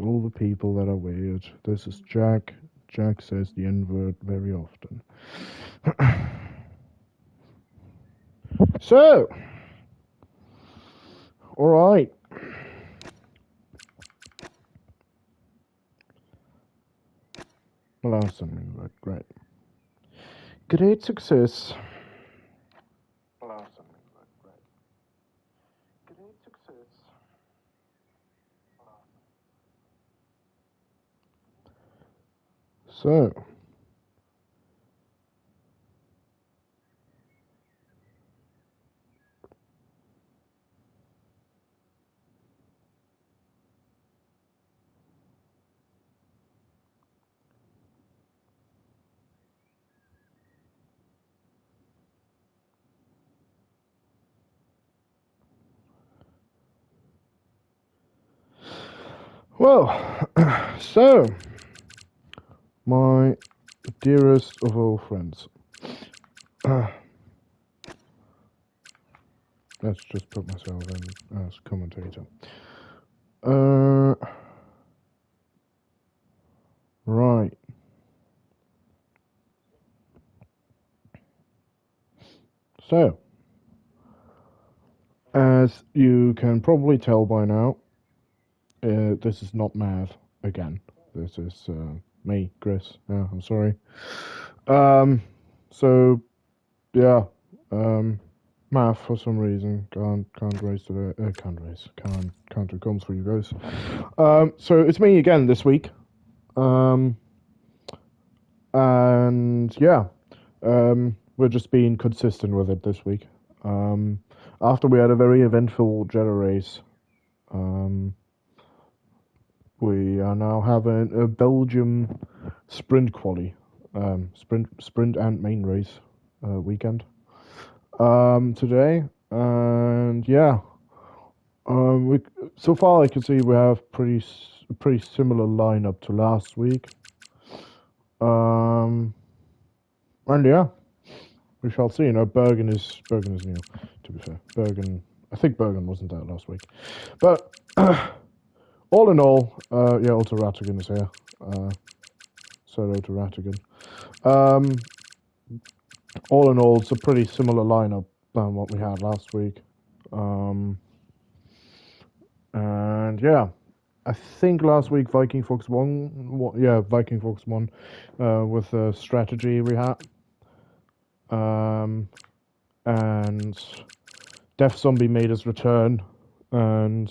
all the people that are weird. This is Jack. Jack says the N-word very often. So, alright. Well, something like great. Great success. Well, something like great. Great success. So, well, so, my dearest of all friends. Let's just put myself in as commentator. Right. So, as you can probably tell by now, this is not math again. This is me, Chris. Yeah, I'm sorry. So yeah, math for some reason can't raise today. Can't do comms for you guys. So it's me again this week. And yeah, we're just being consistent with it this week. After we had a very eventful Jeddah race, we are now having a Belgium sprint quali, sprint and main race weekend today, and yeah, so far I can see we have pretty similar lineup to last week, and yeah, we shall see. You know, Bergen is new. To be fair, I think Bergen wasn't there last week, but. All in all, yeah, Ultra Rattigan is here. Solo to Rattigan. All in all, it's a pretty similar lineup than what we had last week. And yeah, I think last week Viking Fox won. Yeah, Viking Fox won with the strategy we had. And Death Zombie made his return and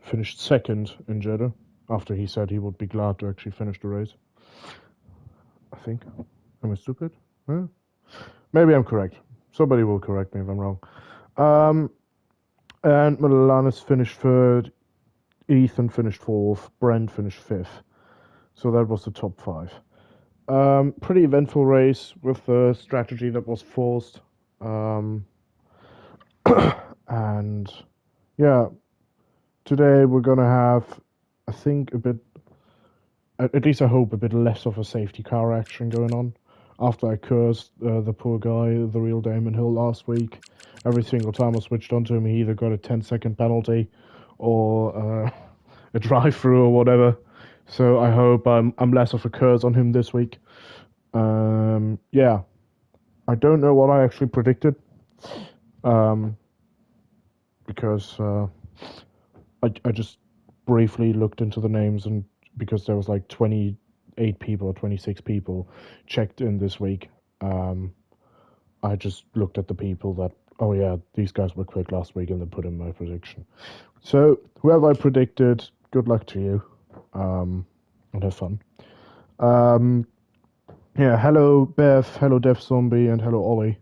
finished second in Jeddah after he said he would be glad to actually finish the race. I think. Am I stupid? Huh? Maybe I'm correct. Somebody will correct me if I'm wrong. And Milanis finished third. Ethan finished fourth. Brent finished fifth. So that was the top five. Pretty eventful race with the strategy that was forced. And yeah, today we're gonna have, I think, a bit, at least I hope, a bit less of a safety car action going on. After I cursed the poor guy, the real Damon Hill, last week, every single time I switched onto him, he either got a 10-second penalty or a drive-through or whatever. So I hope I'm less of a curse on him this week. Yeah, I don't know what I actually predicted, because I just briefly looked into the names, and because there was like 28 people or 26 people checked in this week, I just looked at the people that, oh yeah, these guys were quick last week, and then put in my prediction. So whoever I predicted, good luck to you, and have fun. Yeah, hello Bev, hello Death Zombie, and hello Ollie.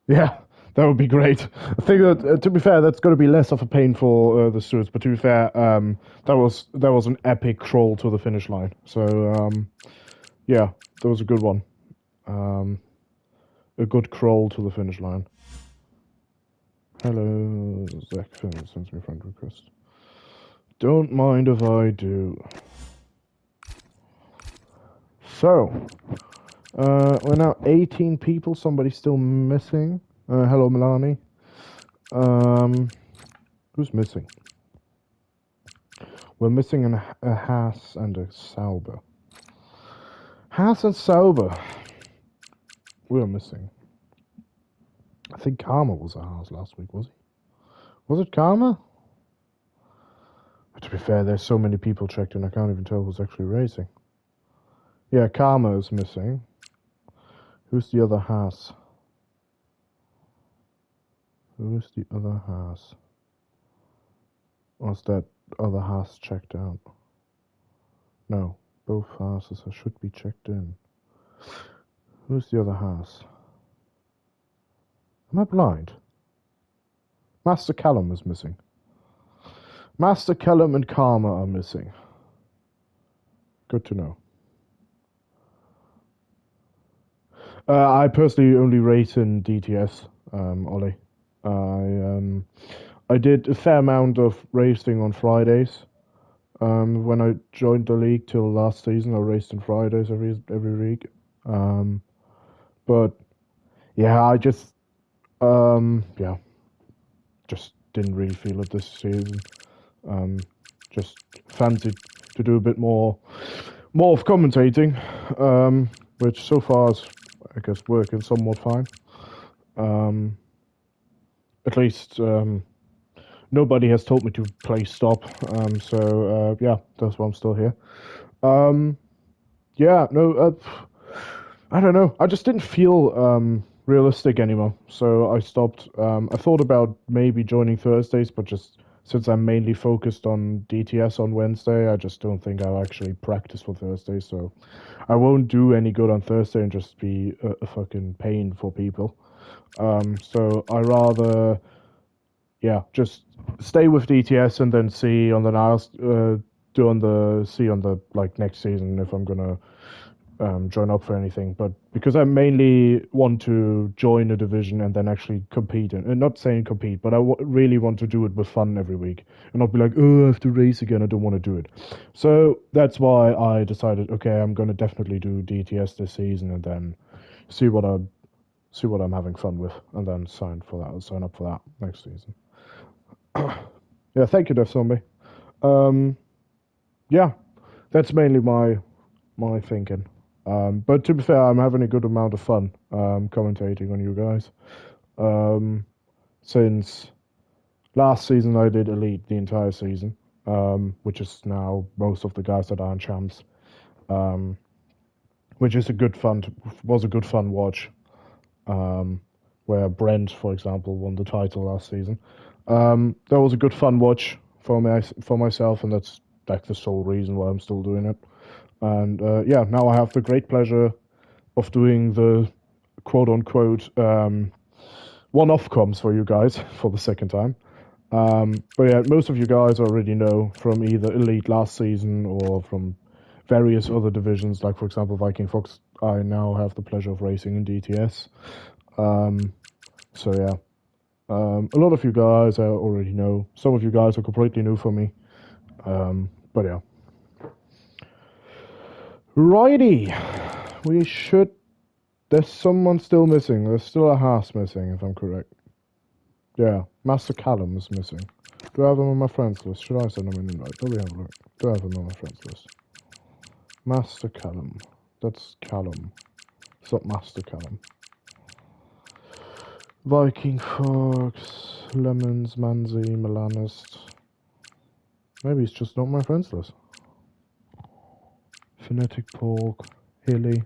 Yeah, that would be great. I think that, to be fair, that's going to be less of a pain for the stewards. But to be fair, that was an epic crawl to the finish line. So yeah, that was a good one. A good crawl to the finish line. Hello, Zach sends me a friend request. Don't mind if I do. So, we're now 18 people. Somebody's still missing. Hello, Milani. Who's missing? We're missing a Haas and a Sauber. Haas and Sauber. We're missing. I think Karma was a Haas last week, was he? Was it Karma? But to be fair, there's so many people checked in, I can't even tell who's actually racing. Yeah, Karma is missing. Who's the other Haas? Who's the other Haas? Was that other Haas checked out? No, both Haases should be checked in. Who's the other Haas? Am I blind? Master Callum is missing. Master Callum and Karma are missing. Good to know. I personally only race in DTS, Ollie. I did a fair amount of racing on Fridays. When I joined the league till last season, I raced on Fridays every week. But yeah, I just just didn't really feel it this season. Just fancied to do a bit more of commentating, which so far is, I guess, working somewhat fine. At least nobody has told me to play stop, so yeah, that's why I'm still here. Yeah, no, I don't know. I just didn't feel realistic anymore, so I stopped. I thought about maybe joining Thursdays, but just since I'm mainly focused on DTS on Wednesday, I just don't think I'll actually practice for Thursday, so I won't do any good on Thursday and just be a fucking pain for people. So I rather, yeah, just stay with DTS and then see on the like next season if I'm gonna join up for anything. But because I mainly want to join a division and then actually compete, and not saying compete, but I really want to do it with fun every week and not be like, oh, I have to race again. I don't want to do it. So that's why I decided, okay, I'm gonna definitely do DTS this season and then see what I'm having fun with, and then sign up for that next season. Yeah, thank you, Death Zombie. Yeah, that's mainly my thinking. But to be fair, I'm having a good amount of fun commentating on you guys. Since last season, I did Elite the entire season, which is now most of the guys that aren't champs, which is was a good fun watch. Where Brent, for example, won the title last season. That was a good fun watch for myself, and that's like the sole reason why I'm still doing it. And yeah, now I have the great pleasure of doing the quote unquote one-off comms for you guys for the second time. But yeah, most of you guys already know from either Elite last season or from various other divisions, like for example Viking Fox. I now have the pleasure of racing in DTS. So yeah, a lot of you guys I already know. Some of you guys are completely new for me. But yeah. Righty, we should. There's someone still missing. There's still a Haas missing, if I'm correct. Yeah, Master Callum is missing. Do I have him on my friends list? Should I send him an invite? Let me have a look. Do I have him on my friends list? Master Callum. That's Callum. It's not Master Callum. Viking Fox, Lemons, Manzi, Melanist. Maybe it's just not my friends list. Phonetic Pork, Hilly,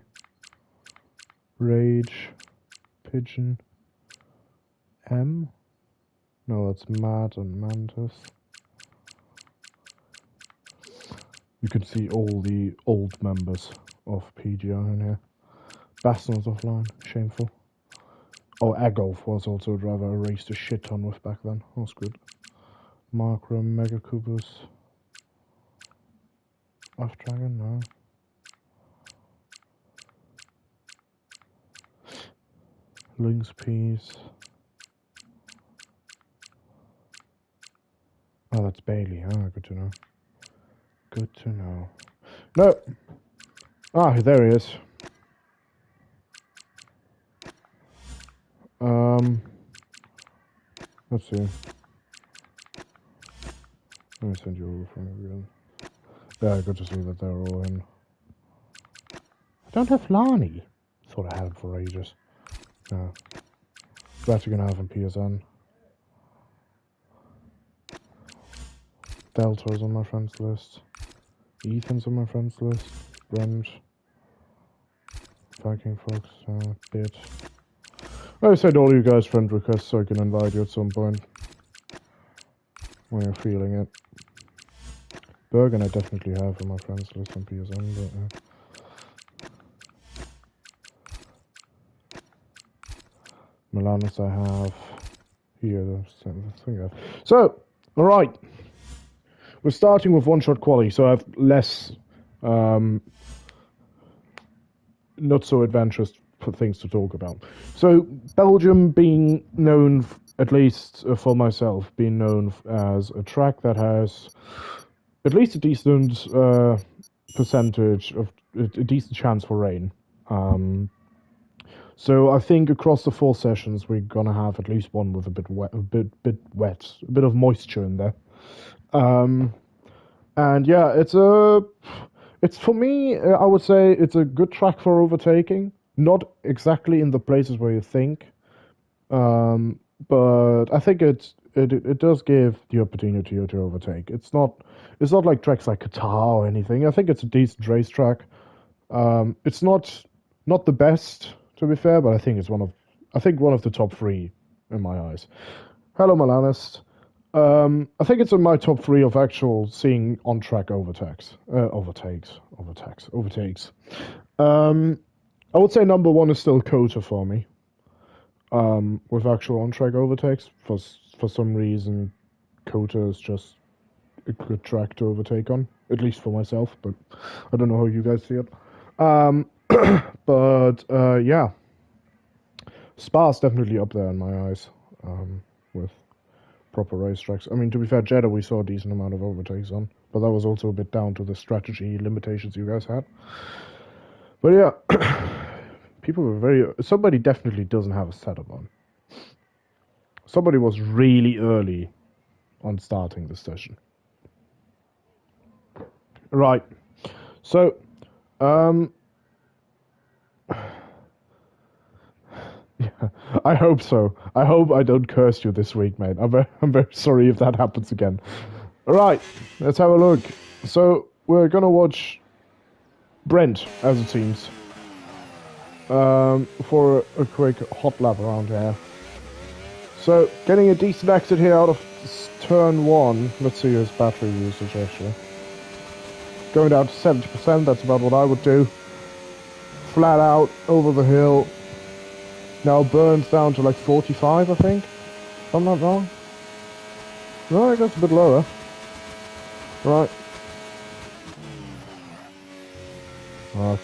Rage, Pigeon, M? No, that's Mad and Mantis. You can see all the old members of PGR in here. Baston's offline, shameful. Oh, Agolf was also a driver I raced a shit ton with back then. That was good. Markram, Mega Kubus. Off Dragon, no. Lynx Peas. Oh, that's Bailey. Ah, good to know. Good to know. No! Ah, there he is. Let's see. Let me send you over from again. Yeah, good to see that they're all in. I don't have Lani. Thought I had it for ages. No. Glad you're gonna have in PSN. Delta's on my friends list. Ethan's on my friends list. Brent. Viking Fox. Bit. I send all you guys friend requests so I can invite you at some point. When you're feeling it. Bergen I definitely have on my friends list on PSN, but Milanus I have here. So, alright. We're starting with one-shot quali, so I have less not so adventurous things to talk about. So, Belgium being known, at least for myself, being known as a track that has at least a decent percentage of a decent chance for rain. So I think across the 4 sessions we're gonna have at least one with a bit wet, a bit of moisture in there. And yeah, it's for me. I would say it's a good track for overtaking. Not exactly in the places where you think, but I think it does give the opportunity to overtake. It's not like tracks like Qatar or anything. I think it's a decent racetrack. It's not the best, to be fair, but I think it's one of the top 3 in my eyes. Hello, Milanist. I think it's in my top 3 of actual seeing on-track overtakes. I would say number 1 is still Kota for me. With actual on-track overtakes, for some reason, Kota is just a good track to overtake on, at least for myself. But I don't know how you guys see it. But yeah, Spa's definitely up there in my eyes. With proper racetracks. I mean, to be fair, Jeddah we saw a decent amount of overtakes on, but that was also a bit down to the strategy limitations you guys had. But yeah, people were somebody definitely doesn't have a setup on. Somebody was really early on starting the session. Right. So, yeah, I hope so. I hope I don't curse you this week, mate. I'm very sorry if that happens again. Alright, let's have a look. So, we're gonna watch Brent, as it seems, for a quick hot lap around here. So, getting a decent exit here out of turn 1. Let's see his battery usage, actually. Going down to 70%, that's about what I would do. Flat out, over the hill. Now burns down to like 45, I think. If I'm not wrong. No, it goes a bit lower. Right.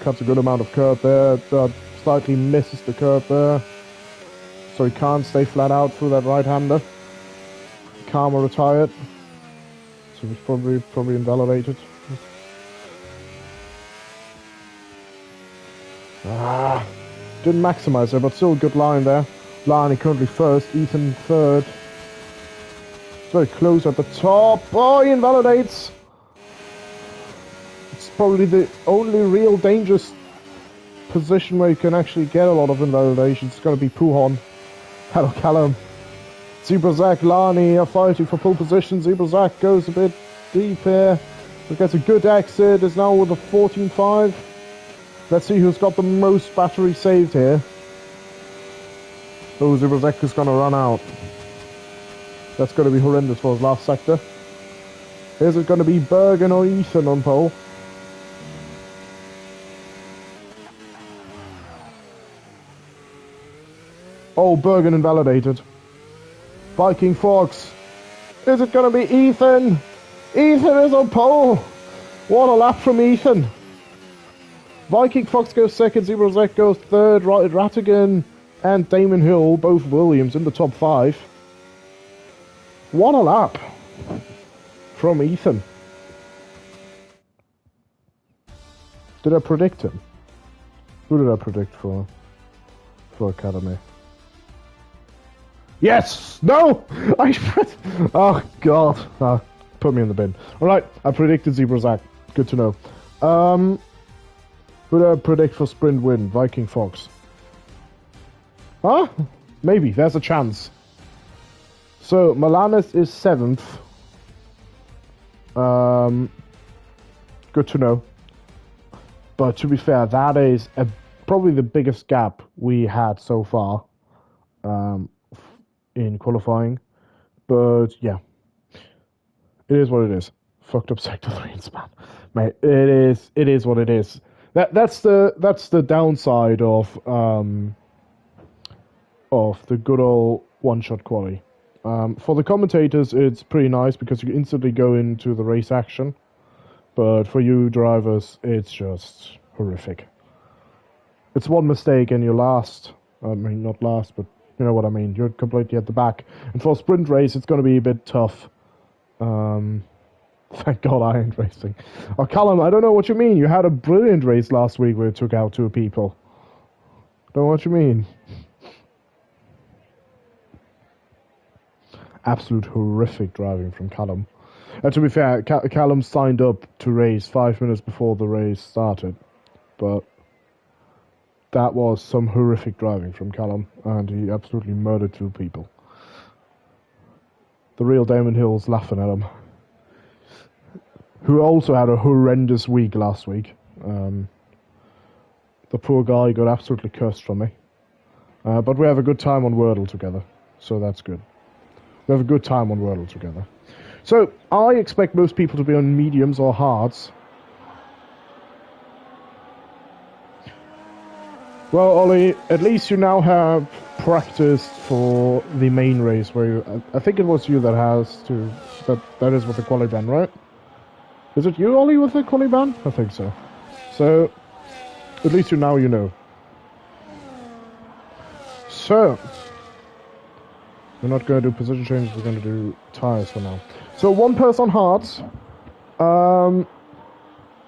Cuts a good amount of curb there. Slightly misses the curb there. So he can't stay flat out through that right-hander. Karma retired. So he's probably invalidated. Didn't maximize there, but still a good line there. Lani currently first, Ethan third. It's very close at the top. Oh, he invalidates. It's probably the only real dangerous position where you can actually get a lot of invalidations. It's going to be Puhon. Hello, Callum. Zebrazak, Lani are fighting for pole position. Zebrazak goes a bit deep here. So gets a good exit. Is now with a 14.5. Let's see who's got the most battery saved here. Oh, Zebrazek is going to run out. That's going to be horrendous for his last sector. Is it going to be Bergen or Ethan on pole? Oh, Bergen invalidated. Viking Fox. Is it going to be Ethan? Ethan is on pole. What a lap from Ethan. Viking Fox goes second, Zebrazek goes third, Rattigan and Damon Hill, both Williams, in the top 5. What a lap from Ethan. Did I predict him? Who did I predict for Academy? Yes! No! Oh god. put me in the bin. Alright, I predicted Zebrazak. Good to know. Who did I predict for sprint win? Viking Fox. Huh? Maybe, there's a chance. So, Malanis is 7th. Good to know. But to be fair, that is probably the biggest gap we had so far in qualifying. But yeah, it is what it is. Fucked up sector 3 in span, mate. It is what it is. That's the downside of the good old one-shot quali. For the commentators, it's pretty nice because you instantly go into the race action. But for you drivers, it's just horrific. It's one mistake and you're last. I mean, not last, but you know what I mean. You're completely at the back. And for a sprint race, it's going to be a bit tough. Thank God I ain't racing. Oh, Callum, I don't know what you mean. You had a brilliant race last week where you took out 2 people. Don't know what you mean. Absolute horrific driving from Callum. To be fair, Callum signed up to race 5 minutes before the race started, but that was some horrific driving from Callum, and he absolutely murdered 2 people. The real Damon Hill's laughing at him, who also had a horrendous week last week. The poor guy got absolutely cursed from me. But we have a good time on Wordle together, so that's good. We have a good time on Wordle together. So, I expect most people to be on mediums or hards. Well, Ollie, at least you now have practiced for the main race, where you, I think it was you that has to, that is with the quali ban, right? Is it you, Ollie, with the quali ban? I think so. So, at least you now you know. So, we're not going to do position changes, we're going to do tires for now. So 1 person hards. The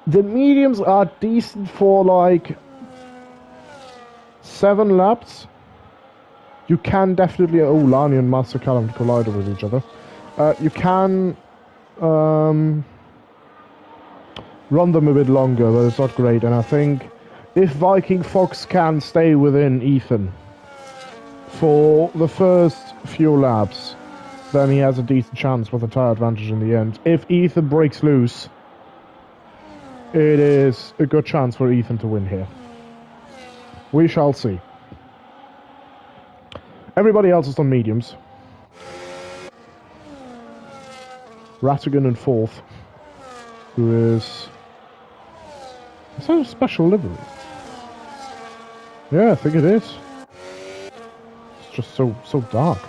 mediums are decent for like 7 laps. You can definitely... Oh, Lani and Master Callum collided with each other. You can run them a bit longer, but it's not great. And I think if Viking Fox can stay within Ethan for the first few laps, then he has a decent chance with a tyre advantage in the end. If Ethan breaks loose, it is a good chance for Ethan to win here. We shall see. Everybody else is on mediums. Rattigan in 4th, who is... Is that a special livery? Yeah, I think it is. It's just so dark.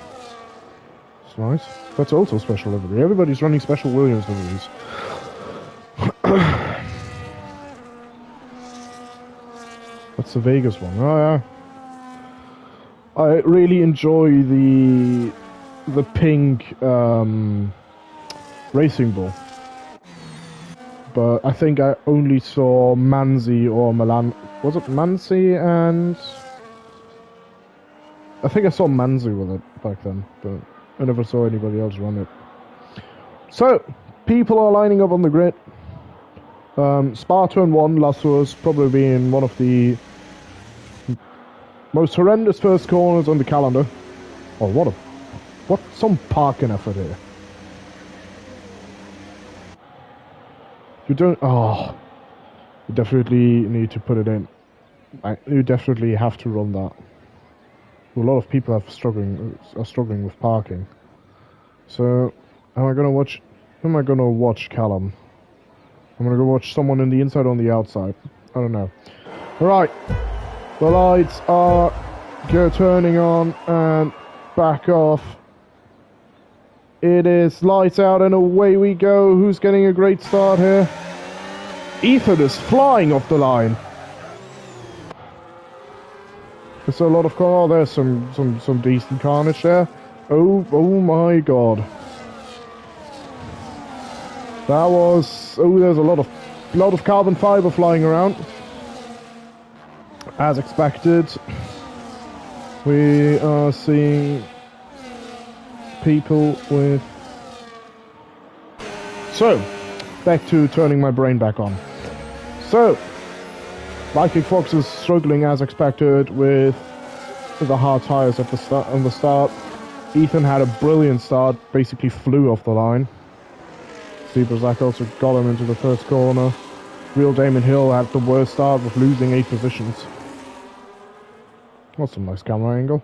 It's nice. That's also special livery. Everybody's running special Williams liveries. That's the Vegas one. Oh yeah. I really enjoy the pink racing ball. But I think I only saw Manzi or Milan. Was it Manzi and... I think I saw Manzi with it back then, but I never saw anybody else run it. So, people are lining up on the grid. Spa Turn 1, Lasso's probably being one of the most horrendous first corners on the calendar. Oh, what some parking effort here. You don't... Oh, you definitely need to put it in. You definitely have to run that. A lot of people are struggling with parking. So, am I gonna watch Callum? I'm gonna go watch someone in the inside or on the outside. I don't know. Alright. The lights are turning on and back off. It is lights out and away we go. Who's getting a great start here? Ethan is flying off the line. There's a lot of... Oh, there's some decent carnage there. Oh my god. That was... Oh, there's a lot of carbon fiber flying around. As expected. We are seeing people with So, back to turning my brain back on. So, Viking Fox is struggling as expected with the hard tires at the start. Ethan had a brilliant start, basically flew off the line. Steve Brzak also got him into the first corner. Real Damon Hill had the worst start with losing 8 positions. That's a nice camera angle.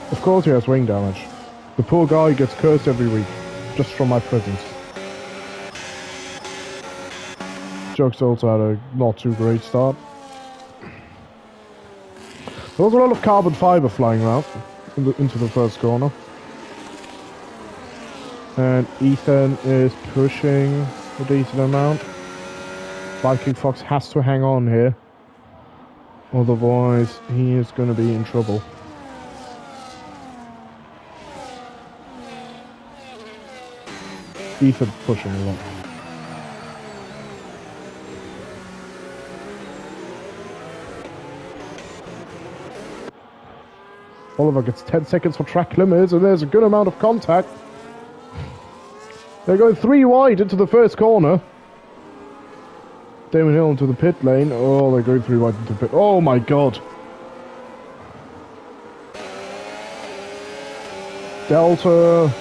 Of course he has wing damage. The poor guy gets cursed every week, just from my presence. Jokes also had a not too great start. There was a lot of carbon fiber flying around into the first corner. And Ethan is pushing a decent amount. Viking Fox has to hang on here. Otherwise, he is going to be in trouble. Ethan pushing a lot. Oliver gets 10 seconds for track limits, and there's a good amount of contact. They're going 3 wide into the first corner. Damon Hill into the pit lane. Oh, they're going 3 wide into the pit. Oh my god. Delta.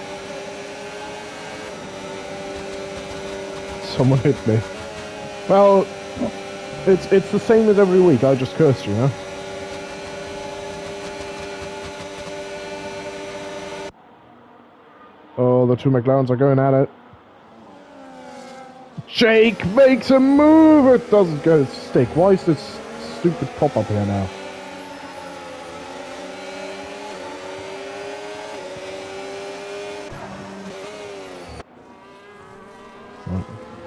Someone hit me. Well, it's the same as every week. I just cursed you, huh? Oh, the 2 McLarens are going at it. Jake makes a move! It doesn't go stick. Why is this stupid pop-up here now? Right,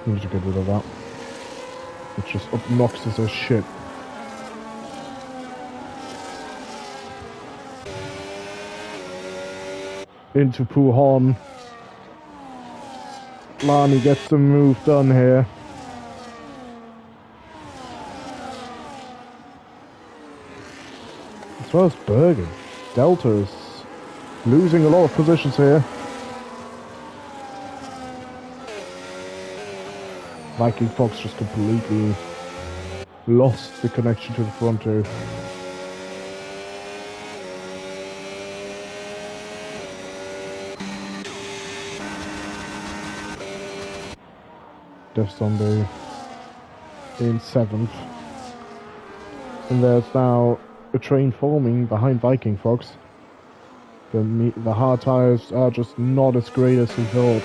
need to get rid of that. It's just obnoxious as shit. Into Puhon. Lani gets the move done here. As well as Bergen. Delta is losing a lot of positions here. Viking Fox just completely lost the connection to the front two. Death Zombie in 7th. And there's now a train forming behind Viking Fox. The hard tires are just not as great as he thought.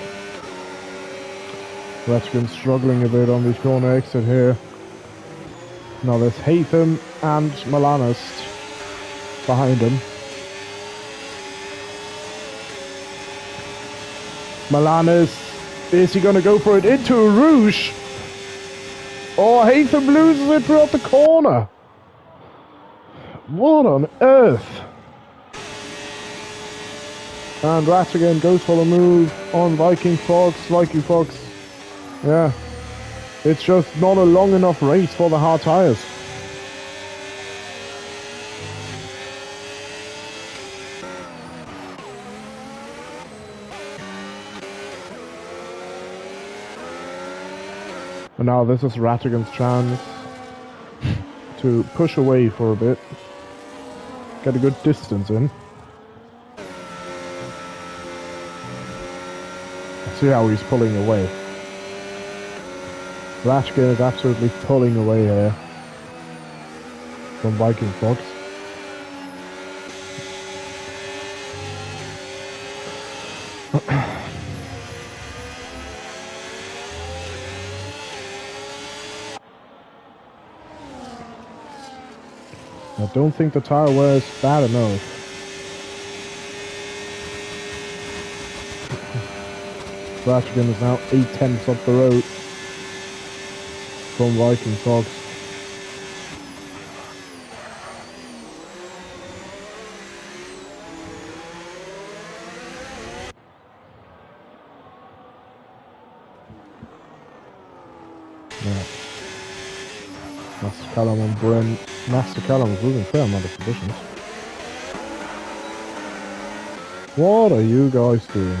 Ratchkin struggling a bit on the corner exit here. Now there's Hatham and Malanist behind him. Malanist, is he going to go for it into a Rouge? Oh, Hatham loses it throughout the corner. What on earth? And Rattigan goes for the move on Viking Fox. Viking Fox, yeah, it's just not a long enough race for the hard tires. And now this is Rattigan's chance to push away for a bit. Get a good distance in. See how he's pulling away. Rattigan is absolutely pulling away here from Viking Fox. I don't think the tire wear is bad enough. Rattigan is now 8/10 up the road from Viking Fox. Yeah. Master Callum on Brent. Master Callum is losing a fair amount of positions. What are you guys doing?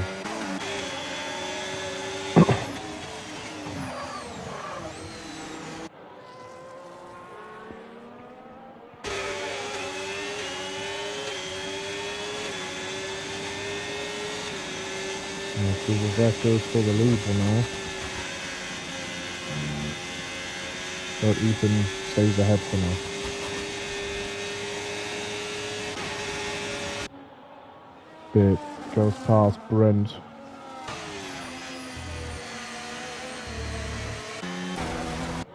So that goes for the lead for now. But Ethan stays ahead for now. Bit goes past Brent.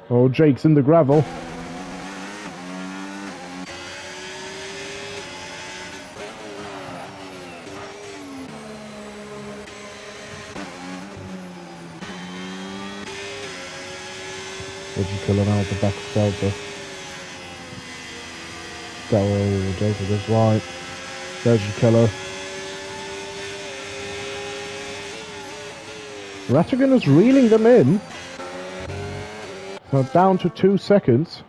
Oh, Jake's in the gravel. Did you kill him out the back of Delta? Delta goes right. There's your killer. Rattigan is reeling them in. So down to 2 seconds.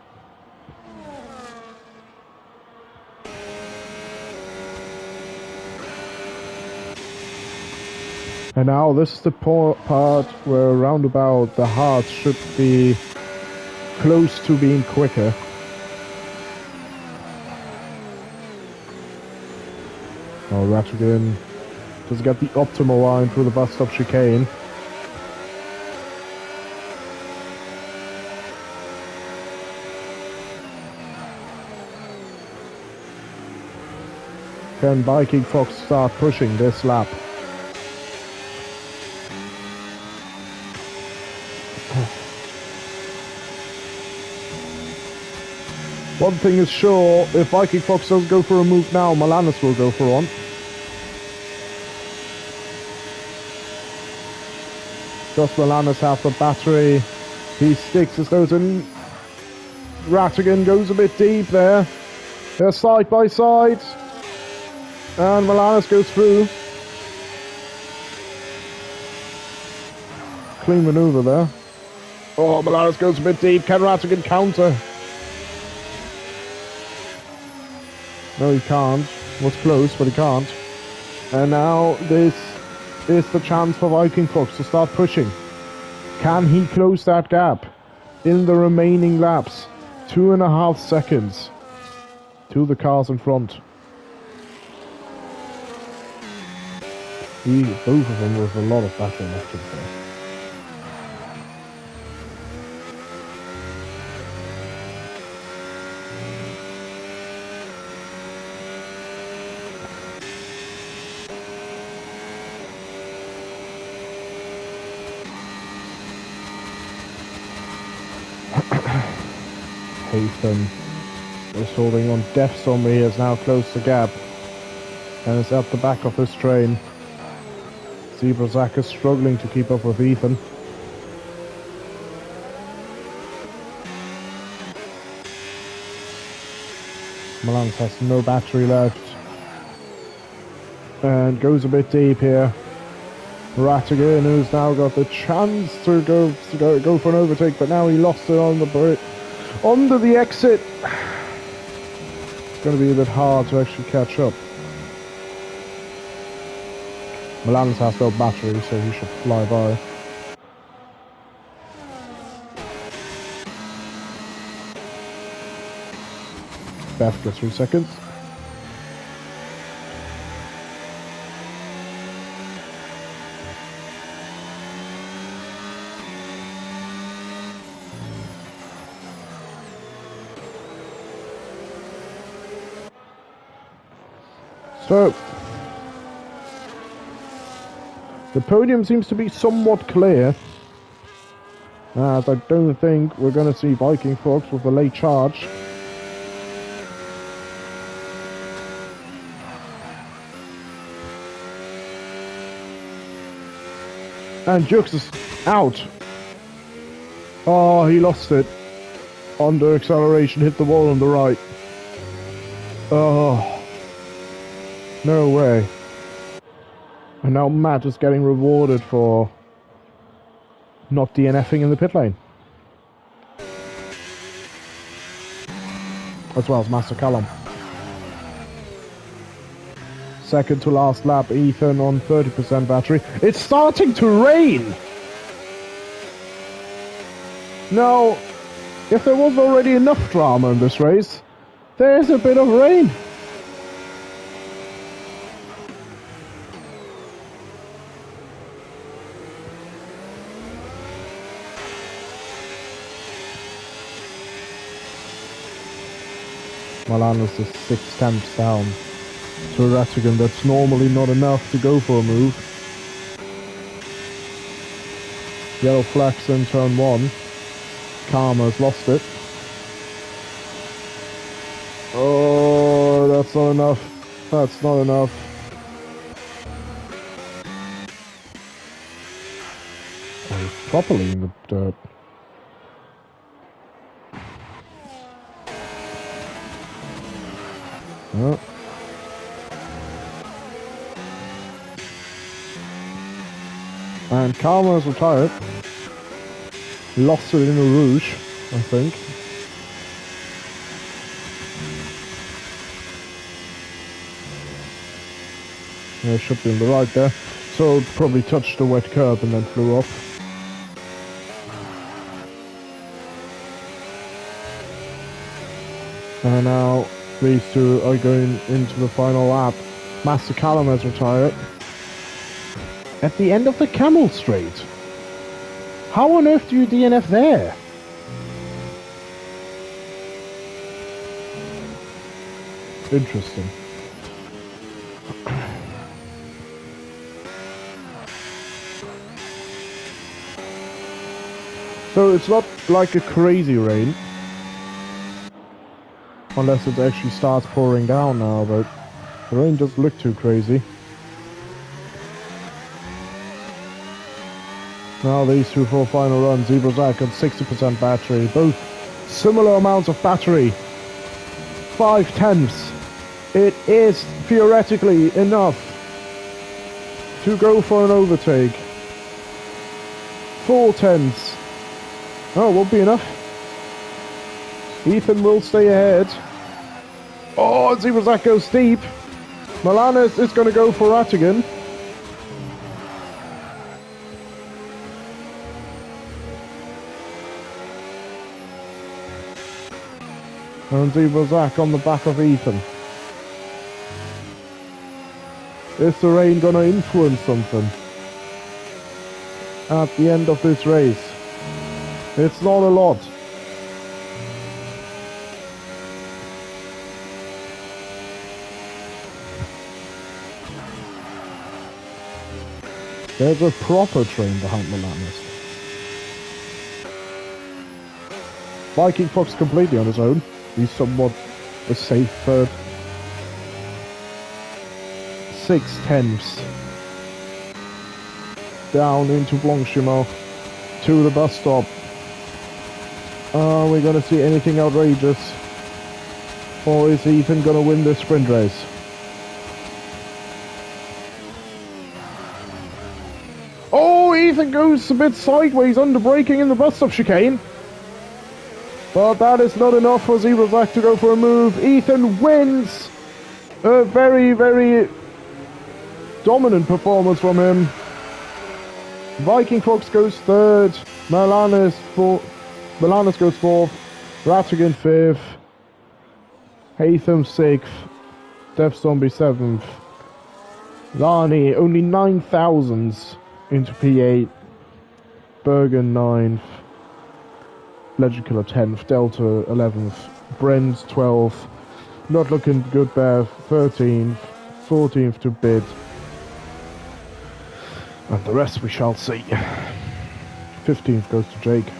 And now this is the part where around about the hearts should be close to being quicker. Oh, Rattigan doesn't get the optimal line through the bus stop chicane. Can Viking Fox start pushing this lap? One thing is sure, if Viking Fox does go for a move now, Malanis will go for one. Does Malanis have the battery? He sticks his nose in. Rattigan goes a bit deep there. They're side by side. And Malanis goes through. Clean maneuver there. Oh, Malanis goes a bit deep. Can Rattigan counter? No, he can't. Was close, but he can't. And now this is the chance for Viking Fox to start pushing. Can he close that gap in the remaining laps? 2.5 seconds to the cars in front. Both of them with a lot of battery left in there. Hasten is holding on. Death Zombie has now closed the gap and is at the back of this train. Zebrazak is struggling to keep up with Ethan. Malance has no battery left and goes a bit deep here. Rattigan, who's now got the chance to go for an overtake, but now he lost it on the bridge. Onto the exit. It's going to be a bit hard to actually catch up. Malans has no battery, so he should fly by. Beth gets 3 seconds. So, the podium seems to be somewhat clear, as I don't think we're going to see Viking Fox with a late charge. And Jux is out. Oh, he lost it. Under acceleration, hit the wall on the right. Oh. No way. And now Matt is getting rewarded for not DNFing in the pit lane. As well as Master Callum. Second to last lap, Ethan on 30% battery. It's starting to rain! Now, if there was already enough drama in this race, there's a bit of rain. Milan is just 6/10 down to a Rattigan. That's normally not enough to go for a move. Yellow flags in turn 1. Karma's lost it. Oh, that's not enough. That's not enough. Oh, he's properly in the dirt. Oh. And Karma is retired. Lost it in a Rouge, I think. Yeah, should be on the right there. So it probably touched the wet curb and then flew off. And now these two are going into the final lap. Master Callum has retired. At the end of the Camel Straight. How on earth do you DNF there? Interesting. So it's not like a crazy rain. Unless it actually starts pouring down now, but the rain doesn't look too crazy. Now these two for final run. Zebra Zach on 60% battery. Both similar amounts of battery. 5/10. It is theoretically enough to go for an overtake. 4/10. Oh, it won't be enough. Ethan will stay ahead. Oh, Zebra Zach goes deep. Milanes is going to go for Rattigan. And Zebra Zach on the back of Ethan. Is the rain going to influence something at the end of this race? It's not a lot. There's a proper train behind Milanes. Viking Fox completely on his own. He's somewhat a safe third. 6/10. Down into Blanchimont to the bus stop. Are we going to see anything outrageous? Or is Ethan going to win this sprint race? Oh, Ethan goes a bit sideways under braking in the bus stop chicane. But that is not enough for Zebra Zach to go for a move. Ethan wins. A very, very dominant performance from him. Viking Fox goes third. Milanes goes fourth. Rattigan fifth. Hatham sixth. Death Zombie seventh. Lani only 9,000s into P8. Bergen 9th. Legend Killer 10th, Delta 11th, Brent 12th, Not Looking Good Bear 13th, 14th to Bid, and the rest we shall see. 15th goes to Jake,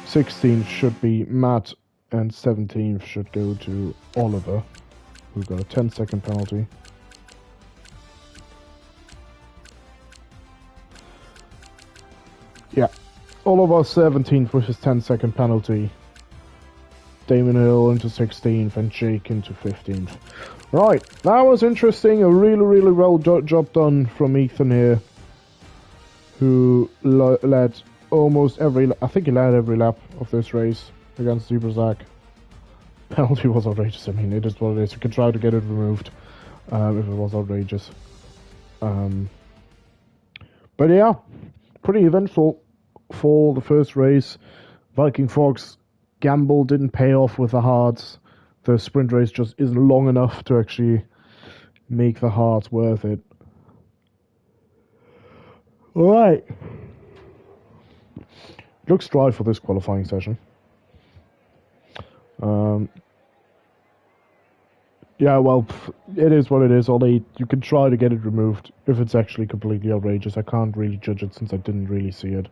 16th should be Matt, and 17th should go to Oliver, who got a 10-second penalty. Yeah. Oliver 17th with his 10-second penalty. Damon Hill into 16th and Jake into 15th. Right, that was interesting. A really well job done from Ethan here, who led almost every... I think he led every lap of this race against Zebra Zach. Penalty was outrageous. I mean, it is what it is. You can try to get it removed if it was outrageous. But yeah, pretty eventful for the first race. Viking Frog's gamble didn't pay off with the hards. The sprint race just isn't long enough to actually make the hards worth it. Alright. Looks dry for this qualifying session. Yeah, well, it is what it is. Ollie, you can try to get it removed if it's actually completely outrageous. I can't really judge it since I didn't really see it.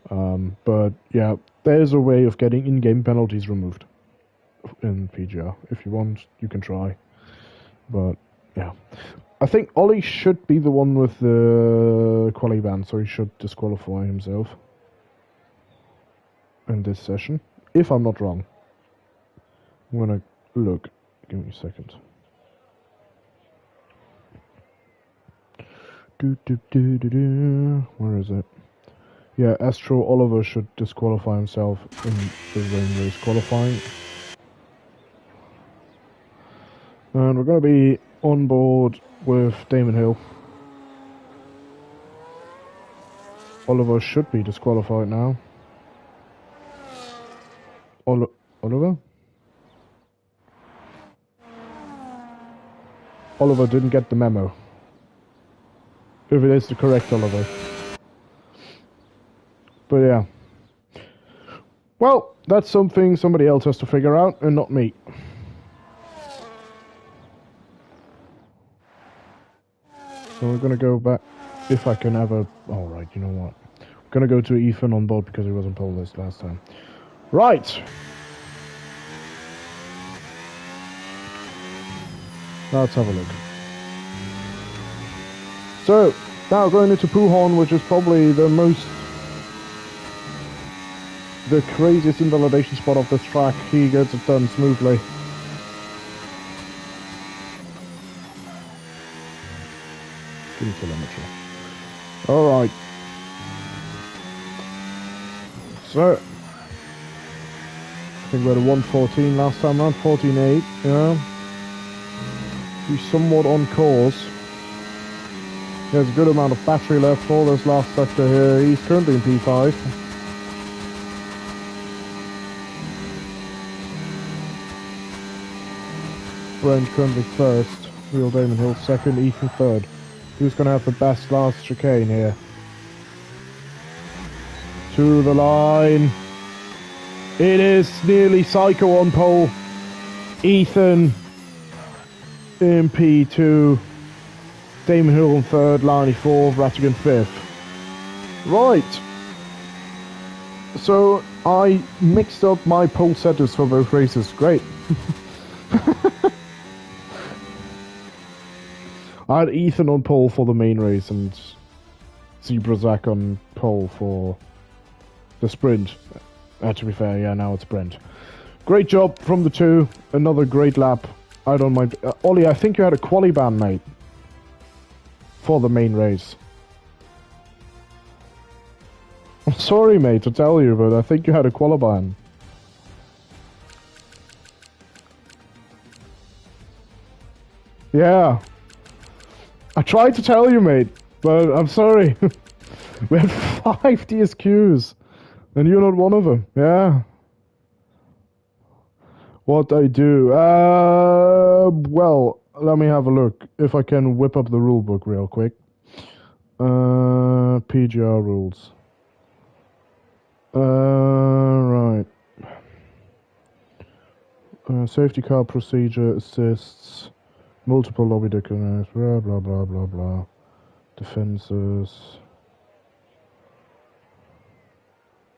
But yeah, there's a way of getting in-game penalties removed in PGR. If you want, you can try. But yeah, I think Ollie should be the one with the quali ban, so he should disqualify himself in this session, if I'm not wrong. I'm gonna look. Give me a second. Where is it? Yeah, Astro Oliver should disqualify himself in the rain race qualifying. And we're going to be on board with Damon Hill. Oliver should be disqualified now. Oliver? Oliver didn't get the memo. If it is the correct Oliver. But yeah. Well, that's something somebody else has to figure out, and not me. So we're gonna go back, if I can ever... Alright, you know what? We're gonna go to Ethan on board because he was on pole list last time. Right! Let's have a look. So, now going into Puhon, which is probably the craziest invalidation spot of this track. He gets it done smoothly. Telemetry. Alright. So, I think we had a 114 last time around, 14.8, yeah. He's somewhat on course. He has a good amount of battery left for this last sector here. He's currently in P5. Brent currently first. Real Damon Hill second, Ethan third. Who's going to have the best last chicane here? To the line. It is nearly Psycho on pole. Ethan in P2. Damon Hill on third, Lani fourth, Rattigan fifth. Right. So I mixed up my pole setters for both races. Great. I had Ethan on pole for the main race and Zebrazak on pole for the sprint. To be fair, yeah, now it's Brent. Great job from the two. Another great lap. I don't mind. Ollie, I think you had a quali ban, mate, for the main race. I'm sorry, mate, to tell you, but I think you had a quali ban. Yeah. I tried to tell you, mate, but I'm sorry. We had 5 DSQs, and you're not one of them. Yeah. What I do? Well, let me have a look. If I can whip up the rulebook real quick. PGR rules. Right. Safety car procedure assists. Multiple lobby declarations, blah blah blah blah blah. Defenses.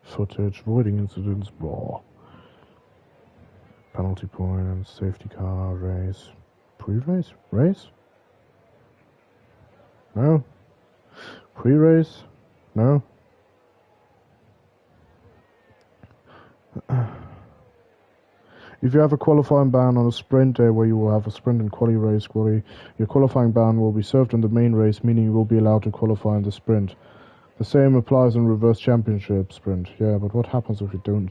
Footage, avoiding incidents, blah. Penalty points, safety car, race. Pre-race? Race? No. Pre-race? No. If you have a qualifying ban on a sprint day where you will have a sprint and quali race, your qualifying ban will be served in the main race, meaning you will be allowed to qualify in the sprint. The same applies in reverse championship sprint. Yeah, but what happens if you don't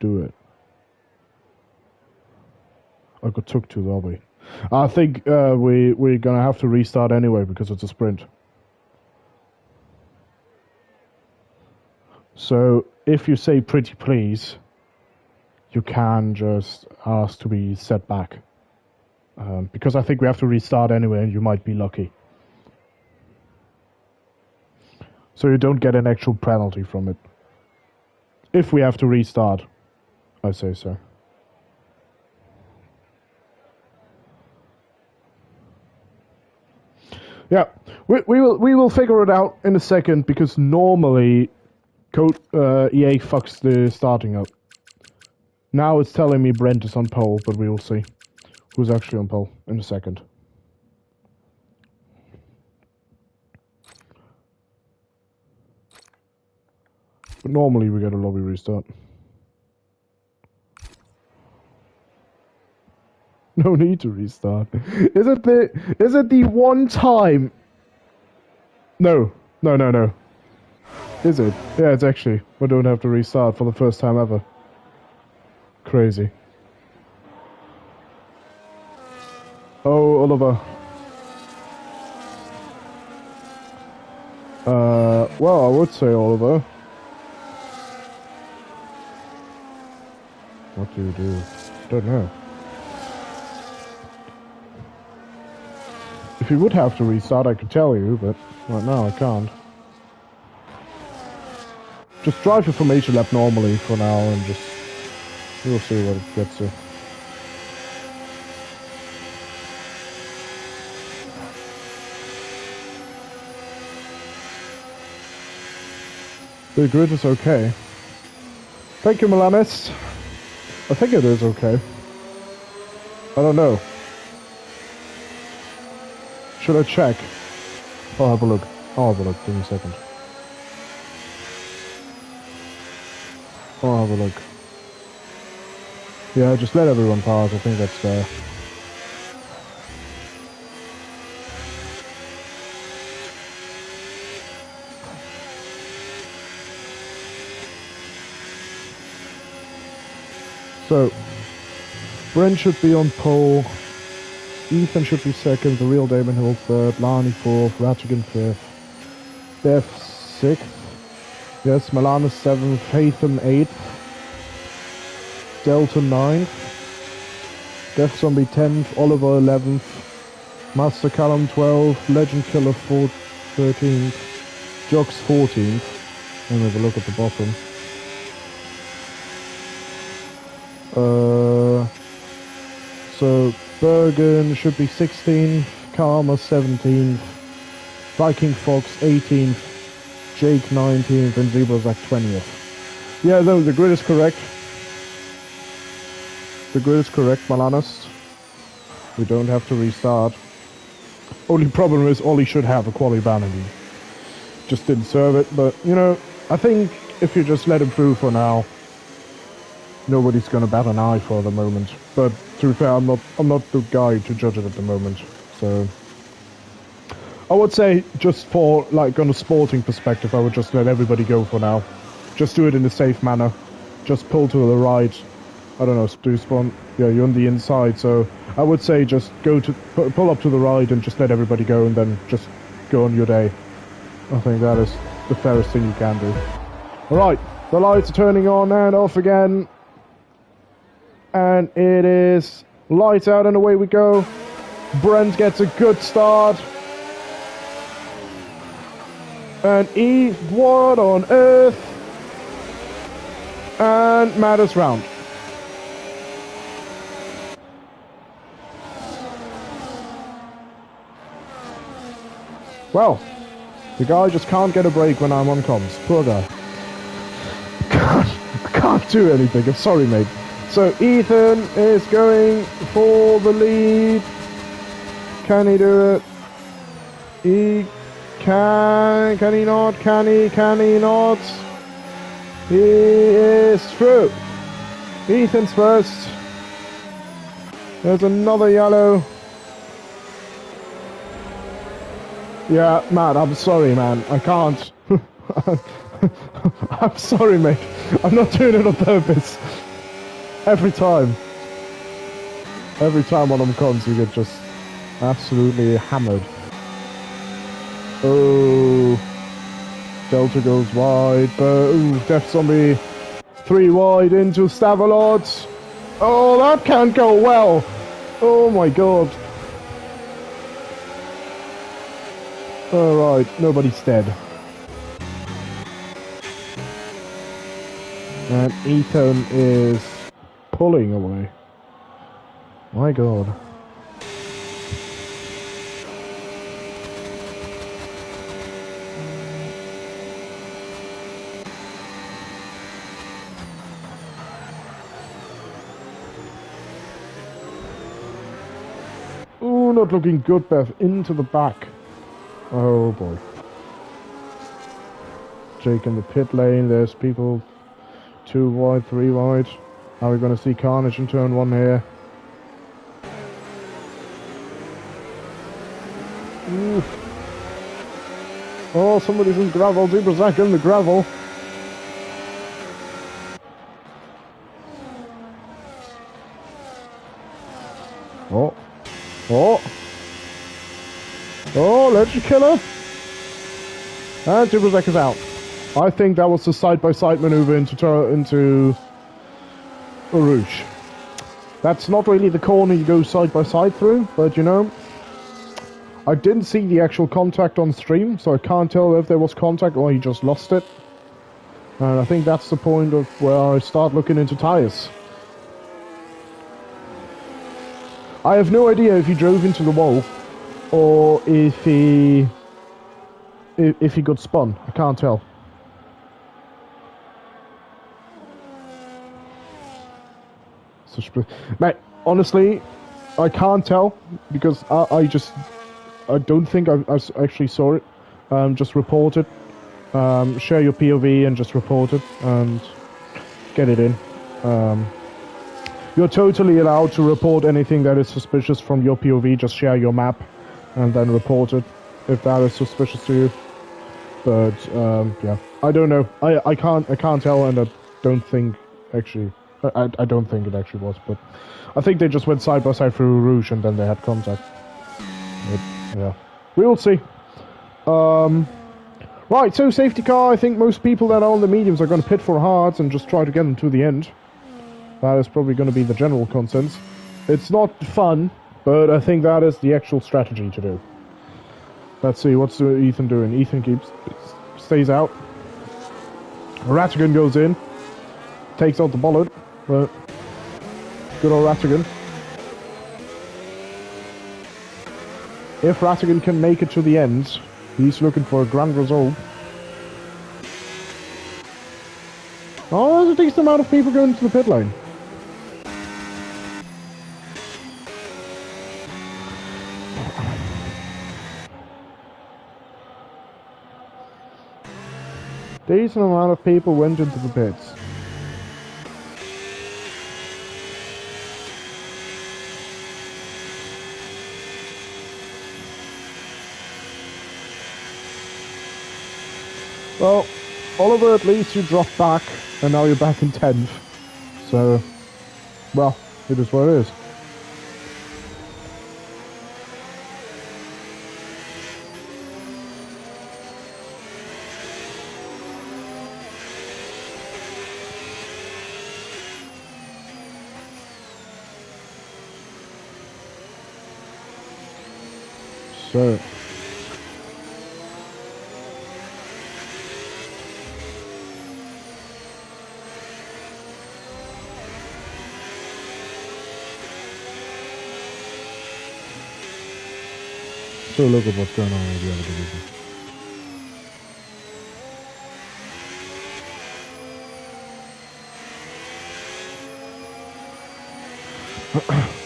do it? I got took to the lobby. I think we're gonna have to restart anyway because it's a sprint. So if you say pretty please, you can just ask to be set back. Because I think we have to restart anyway and you might be lucky. So you don't get an actual penalty from it. If we have to restart, I say so. Yeah, we will figure it out in a second because normally EA fucks the starting up. Now it's telling me Brent is on pole, but we will see who's actually on pole in a second. But normally we get a lobby restart. No need to restart. Is it the one time? No. Is it? Yeah, it's actually. We don't have to restart for the first time ever. Crazy. Oh, Oliver. Well, I would say Oliver. What do you do? Don't know. If you would have to restart, I could tell you, but right now I can't. Just drive your formation lap normally for now and just... We'll see what it gets to. The grid is okay. Thank you, Milanis. I think it is okay. I don't know. Should I check? I'll have a look. Give me a second. I'll have a look. Yeah, just let everyone pass. I think that's fair. So, Brent should be on pole. Ethan should be second, the real Damon Hill third, Lani fourth, Rattigan fifth, Dev sixth, yes, Milanus seventh, Hatham eighth, Delta ninth, Death Zombie 10th, Oliver 11th, Master Callum 12th, Legend Killer 13th, Jox 14th, and have a look at the bottom. So Bergen should be 16th, Karma 17th, Viking Fox 18th, Jake 19th, and Zebrazak 20th. Yeah, no, the grid is correct. The grid is correct, Malanas. We don't have to restart. Only problem is Ollie should have a quali ban and he just didn't serve it, but you know, I think if you just let him through for now, nobody's gonna bat an eye for the moment. But to be fair, I'm not the guy to judge it at the moment. So I would say just for like on a sporting perspective, I would just let everybody go for now. Just do it in a safe manner. Just pull to the right. I don't know, do you spawn? Yeah, you're on the inside, so I would say just go to pull up to the right and just let everybody go, and then just go on your day. I think that is the fairest thing you can do. All right, the lights are turning on and off again. And it is lights out and away we go. Brent gets a good start. And what on earth? And Matt is round. Well, the guy just can't get a break when I'm on comms. Poor guy. I can't do anything. I'm sorry, mate. So Ethan is going for the lead. Can he do it? He can he not? Can he not? He is through. Ethan's first. There's another yellow. Yeah, Matt, I'm sorry, man. I can't. I'm sorry, mate. I'm not doing it on purpose. Every time. Every time one of them comes, you get just absolutely hammered. Oh, Delta goes wide, but ooh, Death Zombie 3 wide into Stavelot. Oh, that can't go well. Oh my god. Alright, nobody's dead. And Ethan is pulling away. My god. Ooh, not looking good, Beth. Into the back. Oh boy. Jake in the pit lane. There's people 2 wide, 3 wide. Are we going to see carnage in turn 1 here? Ooh. Oh, somebody's in gravel. Zebrazak in the gravel. Oh. Oh. Oh, Legend Killer. And Zebrazak is out. I think that was the side-by-side maneuver into Rouge. That's not really the corner you go side-by-side through, but you know, I didn't see the actual contact on stream, so I can't tell if there was contact or he just lost it. And I think that's the point of where I start looking into tyres. I have no idea if he drove into the wall or if he got spun. I can't tell. Mate, honestly, I can't tell because I don't think I actually saw it. Just report it. Share your POV and just report it and get it in. You're totally allowed to report anything that is suspicious from your POV. Just share your map and then report it if that is suspicious to you. But yeah, I don't know. I can't tell, and I don't think actually. I don't think it actually was, but I think they just went side by side through Rouge and then they had contact. But, yeah, we will see. Right, so safety car. I think most people that are on the mediums are going to pit for hards and just try to get them to the end. That is probably going to be the general consensus. It's not fun, but I think that is the actual strategy to do. Let's see, what's Ethan doing? Ethan stays out. Rattigan goes in. Takes out the bullet, but good old Rattigan. If Rattigan can make it to the end, he's looking for a grand result. Oh, there's a decent amount of people going to the pit lane. Decent amount of people went into the pits. Well, Oliver, at least you dropped back, and now you're back in 10th. So, well, it is what it is. So... So look at what's going on with the other division.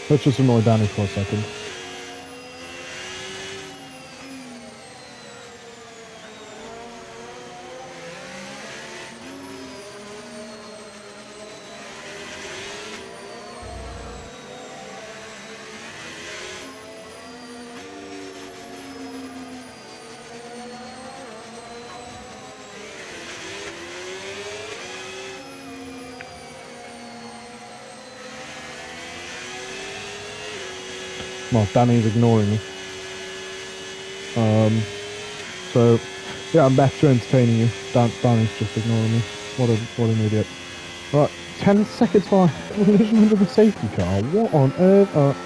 Let's just annoy Danny for a second. Well, Danny's ignoring me. So, yeah, I'm back to entertaining you. Danny's just ignoring me. What an idiot. Right, 10 seconds for collision under the safety car. What on earth?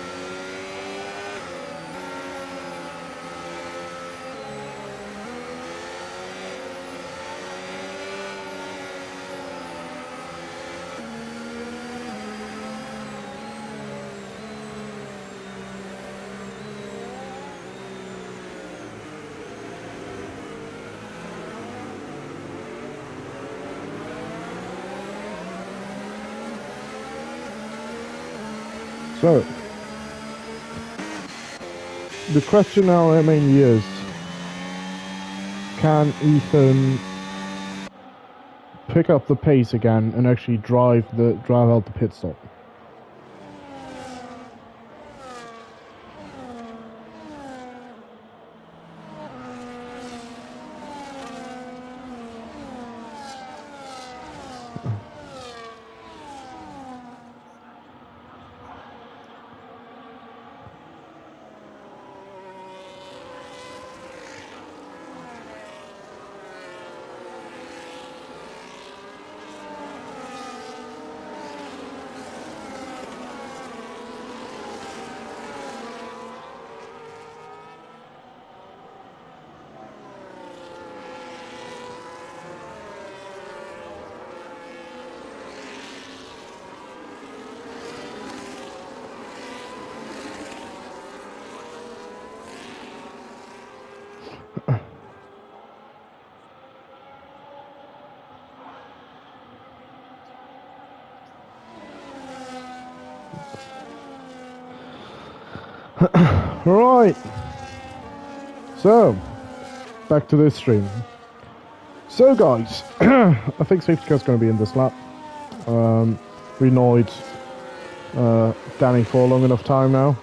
So, the question now remains is, can Ethan pick up the pace again and actually drive out the pit stop? Right. So, back to this stream. So, guys, I think safety car's going to be in this lap. We annoyed Danny for a long enough time now.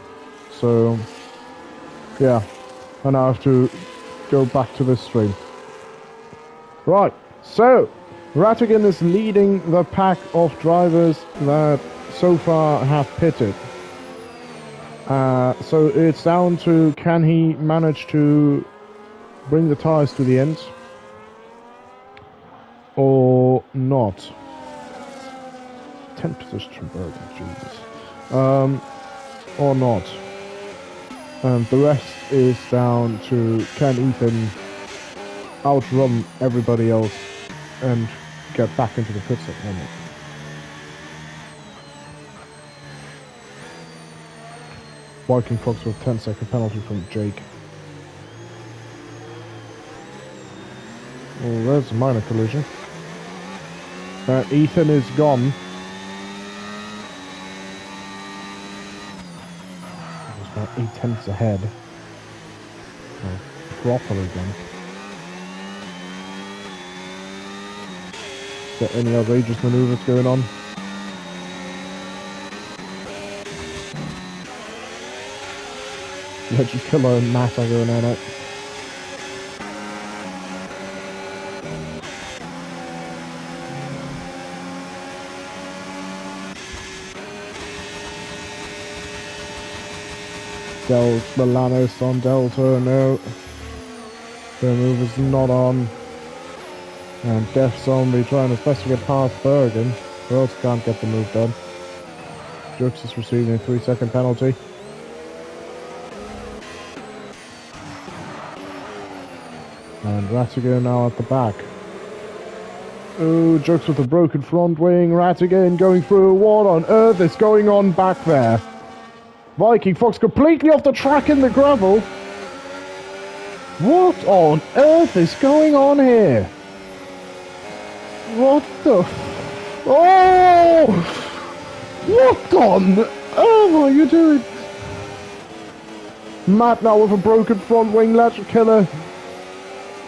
So, yeah. I now have to go back to this stream. Right. So, Rattigan is leading the pack of drivers that so far have pitted. So it's down to, can he manage to bring the tyres to the end or not? 10 position broken, Jesus. Or not. And the rest is down to, can Ethan outrun everybody else and get back into the pit stop or not? Viking Fox with 10-second penalty from Jake. Well, there's a minor collision. Ethan is gone. He's about 8/10 ahead. Well, properly gone. Is there any outrageous maneuvers going on? Legend Killer and Matt are going at it. Milanos on Delta, no. The move is not on. And Death Zombie trying his best to get past Bergen, who else can't get the move done. Jux is receiving a 3-second penalty. And Rattigan now at the back. Oh, Jux with a broken front wing. Rattigan going through. What on earth is going on back there? Viking Fox completely off the track in the gravel. What on earth is going on here? What the oh! What on earth are you doing? Matt now with a broken front wing. Legend Killer.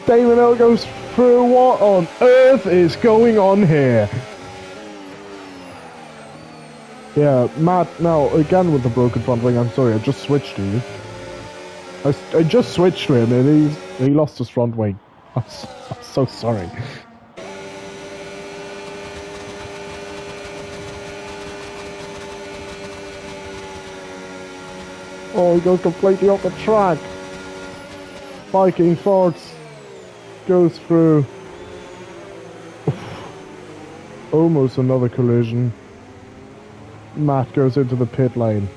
Damon L goes through. What on earth is going on here? Yeah, Matt now again with the broken front wing. I'm sorry, I just switched to you. I just switched to him and he lost his front wing. I'm so sorry. Oh, he goes completely off the track. Viking Fox goes through. Almost another collision. Matt goes into the pit lane.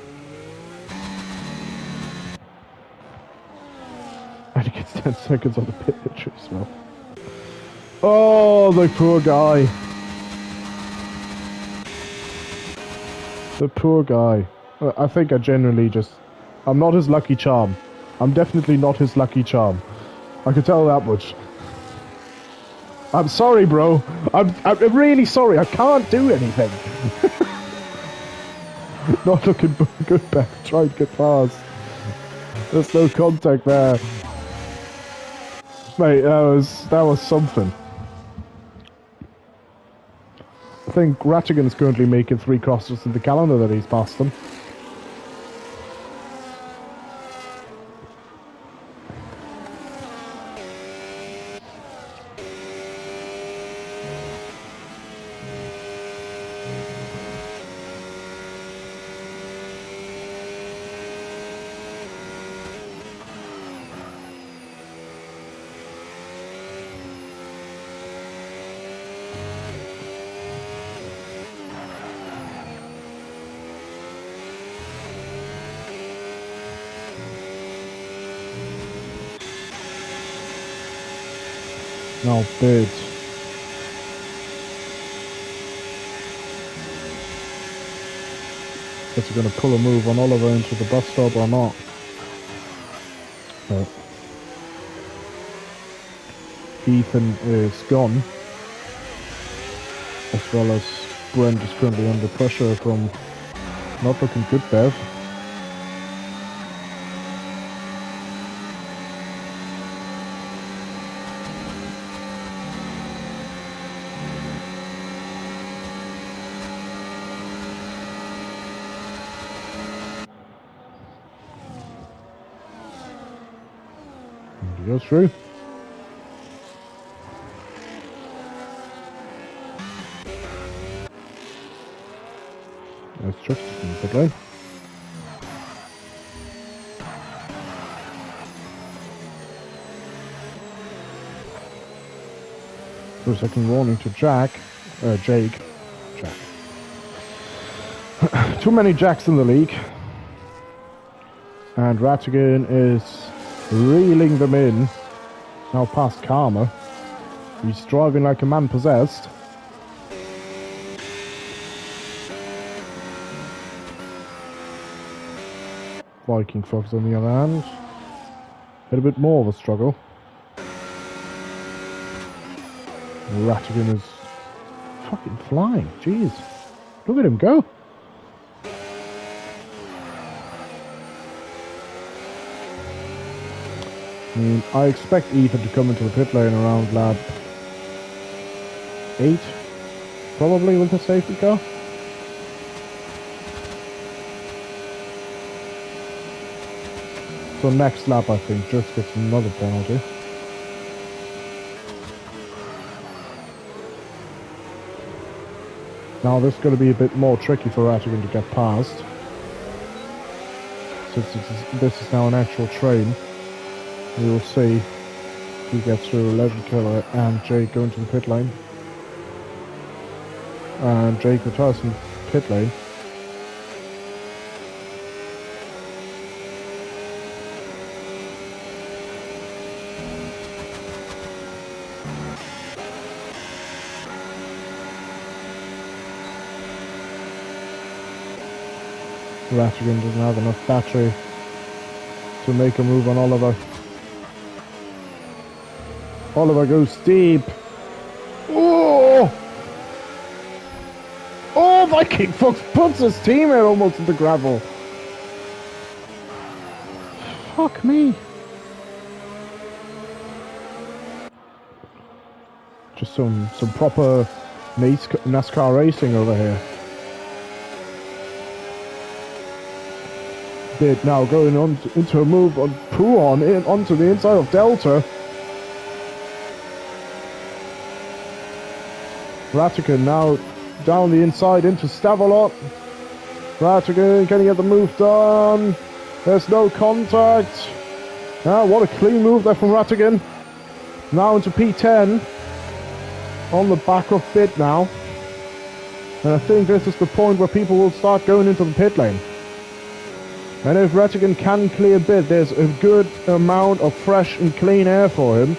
And he gets 10 seconds on the pit entry as well. Oh, the poor guy. The poor guy. I think I generally just... I'm not his lucky charm. I'm definitely not his lucky charm. I can tell that much. I'm sorry, bro. I'm really sorry. I can't do anything. Not looking good back. Trying to get past. There's no contact there. Mate, that was something. I think Rattigan's currently making 3 crosses in the calendar that he's passed them. Now, birds. Is he going to pull a move on Oliver into the bus stop or not? No. Ethan is gone. As well as Brent is currently under pressure from not looking good, Bev. And he goes through. There's Chuck in the pit lane. For a second warning to Jake. Too many Jacks in the league. And Rattigan is reeling them in. Now past Karma. He's driving like a man possessed. Viking Fox on the other hand. Had a bit more of a struggle. Rattigan is fucking flying. Jeez. Look at him go. I mean, I expect Ethan to come into the pit lane around lap 8, probably with the safety car. So next lap, I think, just gets another penalty. Now this is going to be a bit more tricky for Rattigan to get past, since this is now an actual train. We will see if he gets through Legend Killer and Jake going to the pit lane. And Jake retires from the pit lane. Rattigan doesn't have enough battery to make a move on Oliver. Oliver goes deep. Oh! Oh, Viking Fox puts his teammate almost in the gravel. Fuck me. Just some proper NASCAR racing over here. Bit now going on into a move on Puon onto the inside of Delta. Rattigan now down the inside into Stavelot. Rattigan, can he get the move done? There's no contact. Ah, what a clean move there from Rattigan. Now into P10. On the back of pit now. And I think this is the point where people will start going into the pit lane. And if Rattigan can clear pit, there's a good amount of fresh and clean air for him.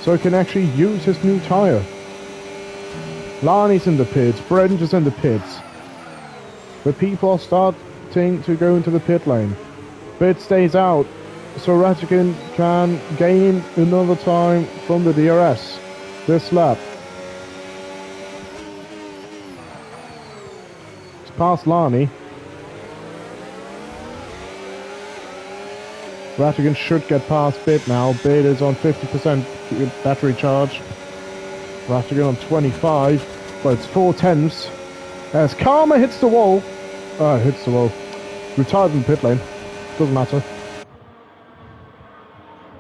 So he can actually use his new tyre. Lani's in the pits, Brent is in the pits. But people are starting to go into the pit lane. Pit stays out, so Rattigan can gain another time from the DRS this lap. It's past Lani. Rattigan should get past Bit now. Bit is on 50% battery charge. Rattigan on 25, but it's 4/10. As Karma hits the wall. Hits the wall. Retired in the pit lane. Doesn't matter.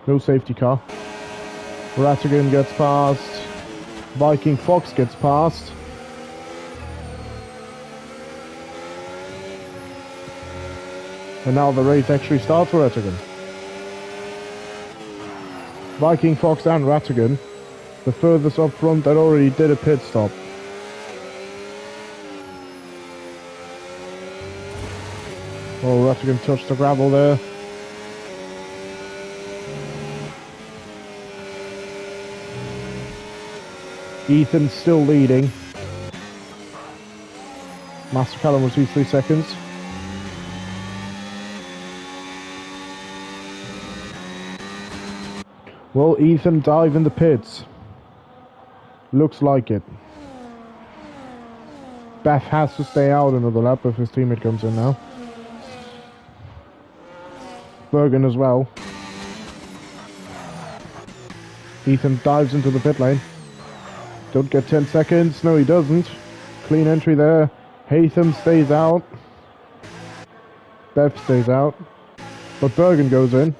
No safety car. Rattigan gets past. Viking Fox gets past. And now the race actually starts for Rattigan. Viking Fox and Rattigan, the furthest up front that already did a pit stop. Oh, Rattigan touched the gravel there. Ethan's still leading. Master Callum was 3 seconds. Will Ethan dive in the pits? Looks like it. Beth has to stay out another lap if his teammate comes in now. Bergen as well. Ethan dives into the pit lane. Don't get 10 seconds. No, he doesn't. Clean entry there. Haytham stays out. Beth stays out. But Bergen goes in.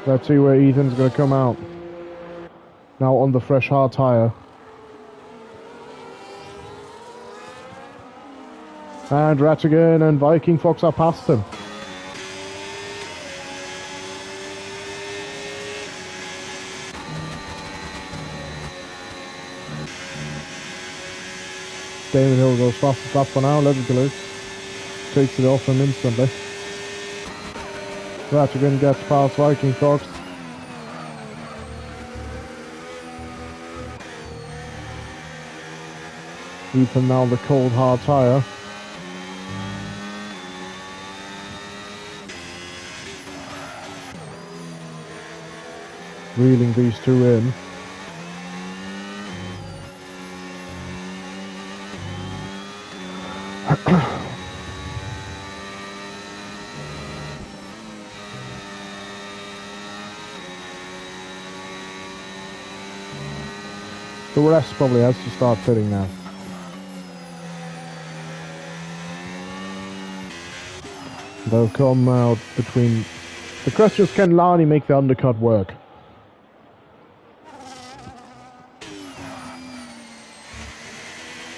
Let's see where Ethan's going to come out. Now on the fresh hard tyre. And Rattigan and Viking Fox are past him. David Hill goes fastest lap for now, Legendary. Takes it off him instantly. Rattigan gets past Viking Fox. Ethan now the cold hard tyre. Reeling these two in. The rest probably has to start pitting now. They'll come out between... The question is, can Lani make the undercut work?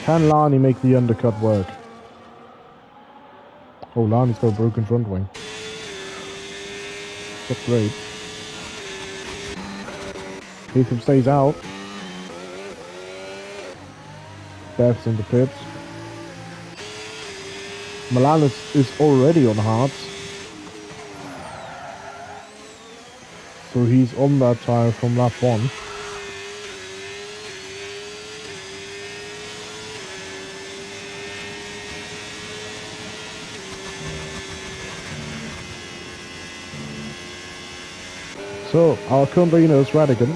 Can Lani make the undercut work? Oh, Lani's got a broken front wing. That's great. Ethan stays out. Beth's in the pits. Milanis is already on hards. So he's on that tyre from lap 1. So, our current leader is Rattigan.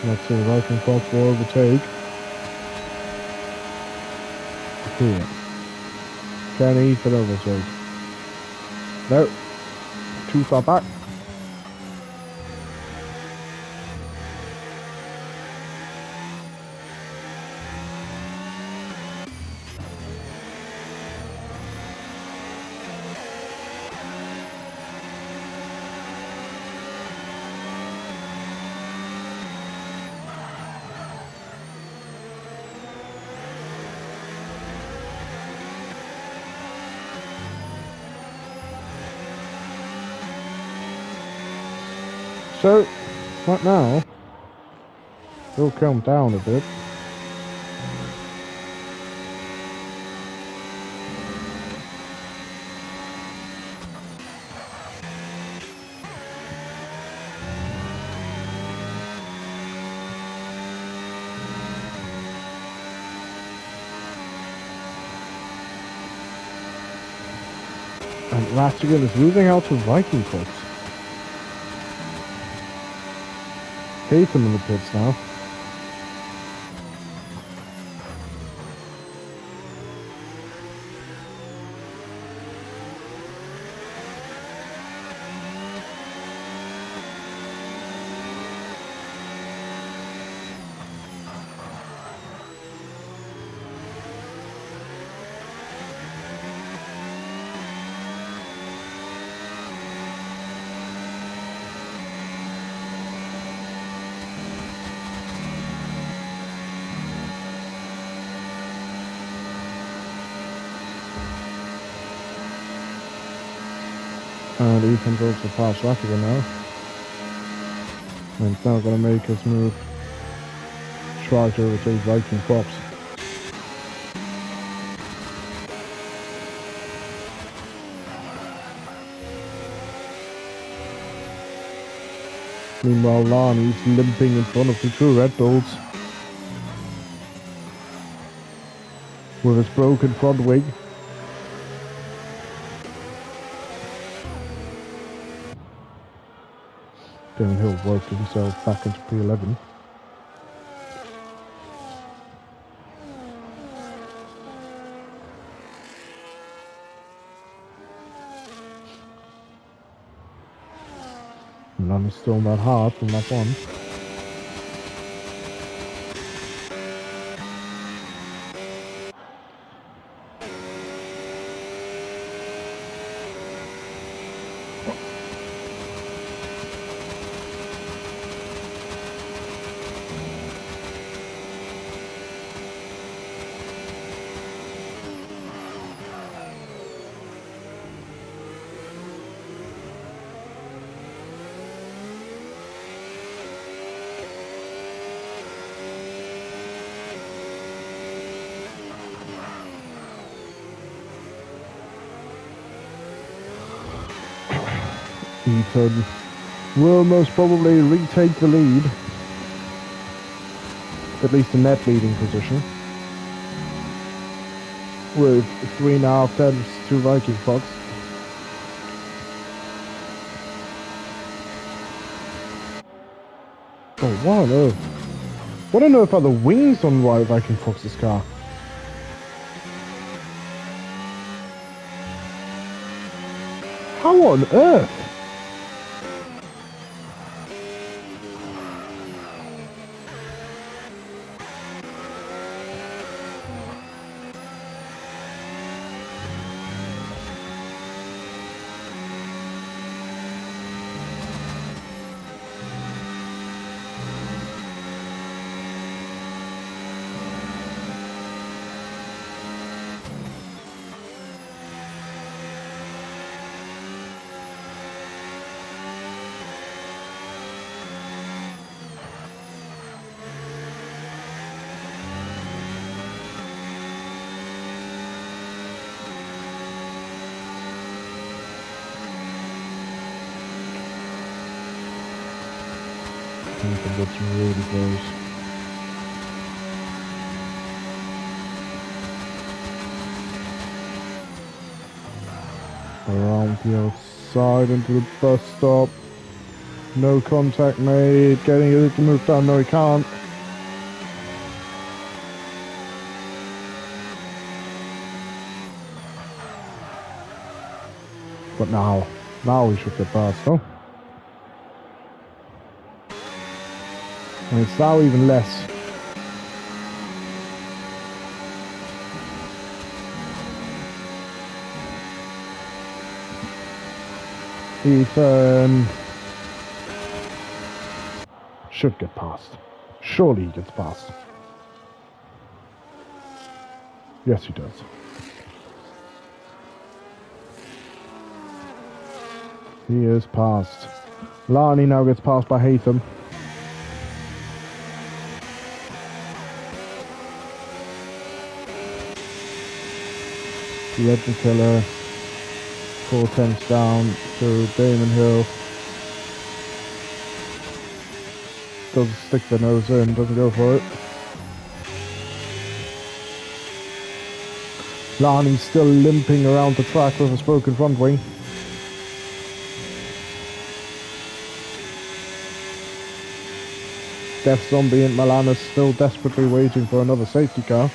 Let's see, Viking Fox will overtake. Here. Can Ethan overtake? No. Too far back. So, right now, it'll calm down a bit. And Rattigan is losing out to Viking Fox. Caton in the pits now. And Ethan's also past Rattigan now. And it's now going to make his move. Try to overtake Viking Fox. Meanwhile, Lani's limping in front of the two Red Bulls. With his broken front wing. Then he'll work himself back into P11. None is still that hard from that one. Ethan will most probably retake the lead. At least in that leading position. With 3.5 tenths to Viking Fox. Oh, what on earth? What on earth are the wings on Viking Fox's car? How on earth? That's really close. Around the outside into the bus stop. No contact made. Getting it to move down. No, he can't. But now we should get past, though. And it's now even less. Ethan should get past. Surely he gets past. Yes, he does. He is past. Larney now gets passed by Haytham. The Legend Killer, 4 tenths down to Damon Hill. Doesn't stick the nose in, doesn't go for it. Larney's still limping around the track with a broken front wing. Death Zombie and Milan still desperately waiting for another safety car.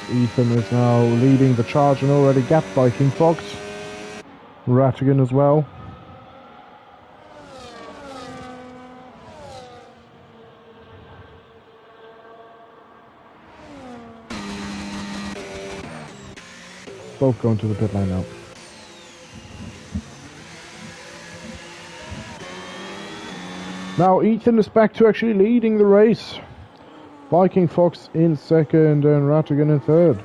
Ethan is now leading the charge and already gapped by King Fox. Rattigan as well. Both going to the pit lane now. Now Ethan is back to actually leading the race. Viking Fox in second and Rattigan in third.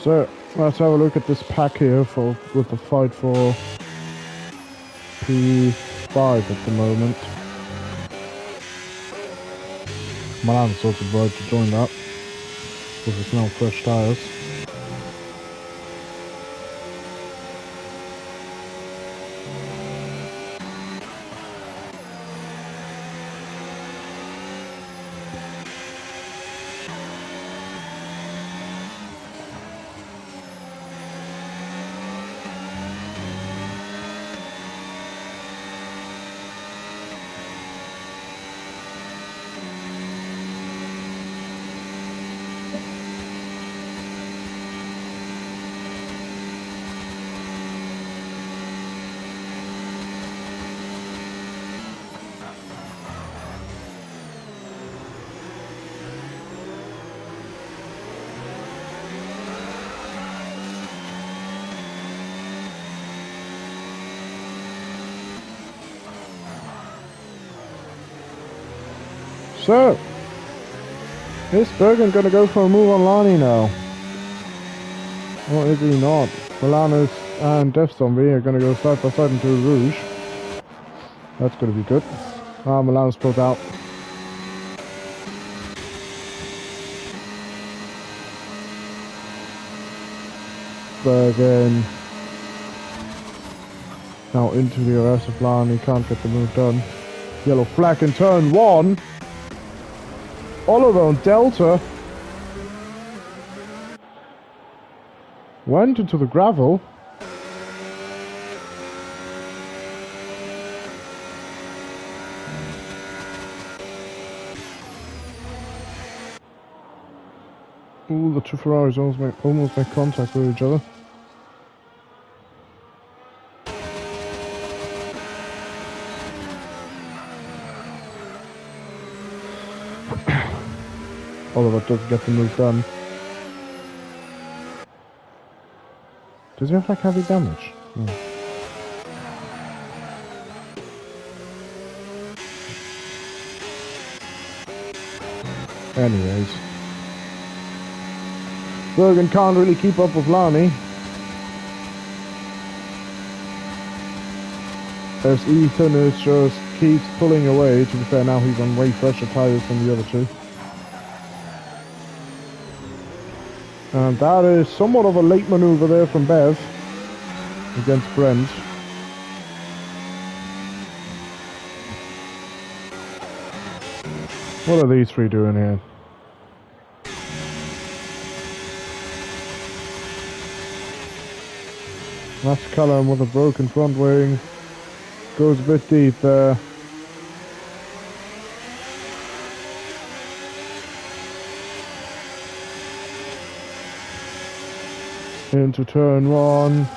So let's have a look at this pack here with the fight for P5 at the moment. Milan's also about to join that because it's now fresh tyres. So, is Bergen going to go for a move on Lani now? Or is he not? Milanus and Death Zombie are going to go side by side into Rouge. That's going to be good. Ah, Milanus pulled out. Bergen now into the arrest of Lani, can't get the move done. Yellow flag in turn 1. Oliver on Delta went into the gravel. Ooh, the two Ferraris almost make contact with each other. Oliver doesn't get the move done. Does he have like heavy damage? No. Anyways. Bergen can't really keep up with Lani. As Ethan is just keeps pulling away. To be fair, now he's on way fresher tyres than the other two. And that is somewhat of a late maneuver there from Bev against Brent. What are these three doing here? That's Callum with a broken front wing. Goes a bit deep there. Into turn one.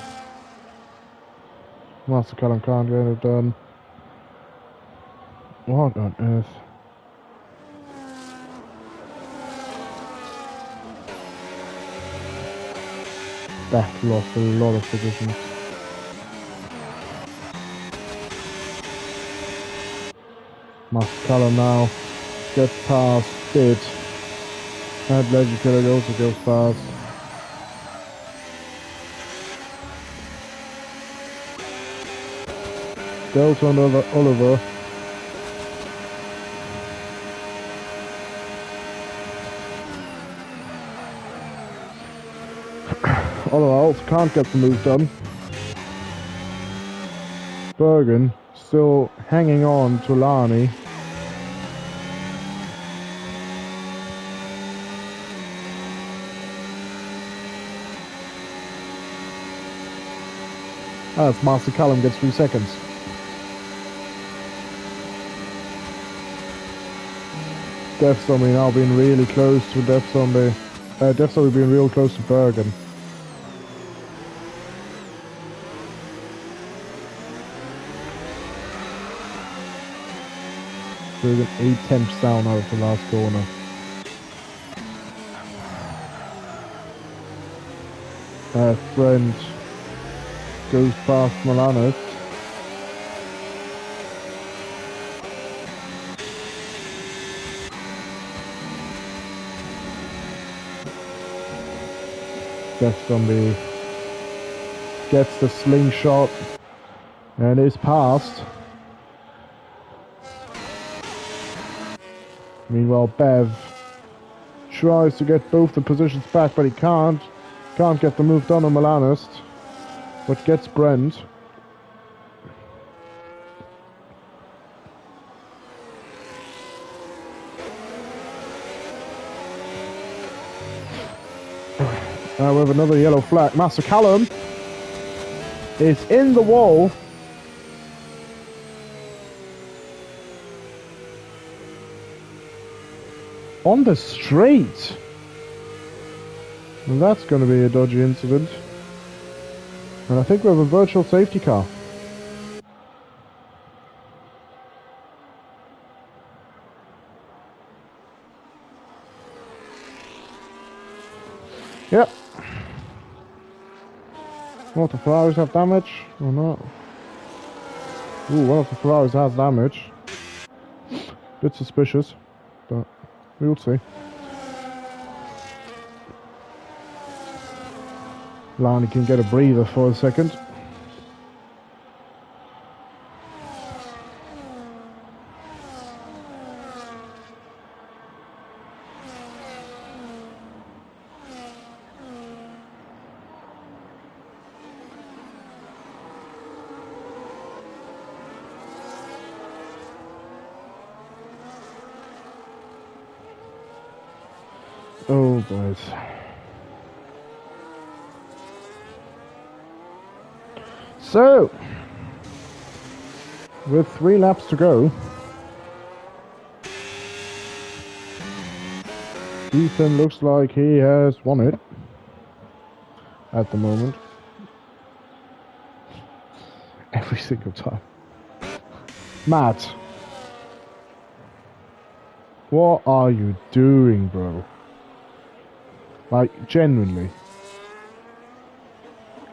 Master Callum can't get it done. What on earth? That lost a lot of positions. Master Callum now gets past Bid. And Legend Killer also goes past. Delta on Oliver. Oliver also can't get the move done. Bergen still hanging on to Lani. As Master Callum gets 3 seconds. Death Zombie now being really close to Death Zombie. Death Zombie being real close to Bergen. Bergen 8/10 down out of the last corner. Brent goes past Milanos. Death Zombie gets the slingshot and is passed. Meanwhile, Bev tries to get both the positions back, but he can't. Can't get the move done on Milanist, but gets Brent. We have another yellow flag. Master Callum is in the wall. On the straight. And that's going to be a dodgy incident. And I think we have a virtual safety car. Yep. One of the Ferraris have damage or not? Ooh, one of the Ferraris has damage. Bit suspicious, but we'll see. Lani can get a breather for a second. Oh boys. So, with 3 laps to go, Ethan looks like he has won it at the moment. Every single time. Matt, what are you doing, bro? Like, genuinely.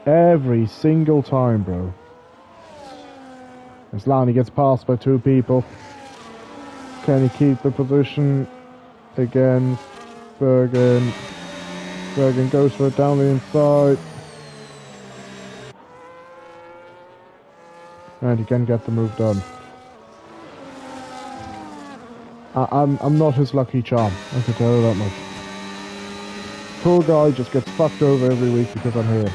Every single time, bro. As Lani gets passed by 2 people. Can he keep the position against Bergen? Bergen goes for it down the inside. And he can get the move done. I'm not his lucky charm, I can tell you that much. Poor guy just gets fucked over every week because I'm here.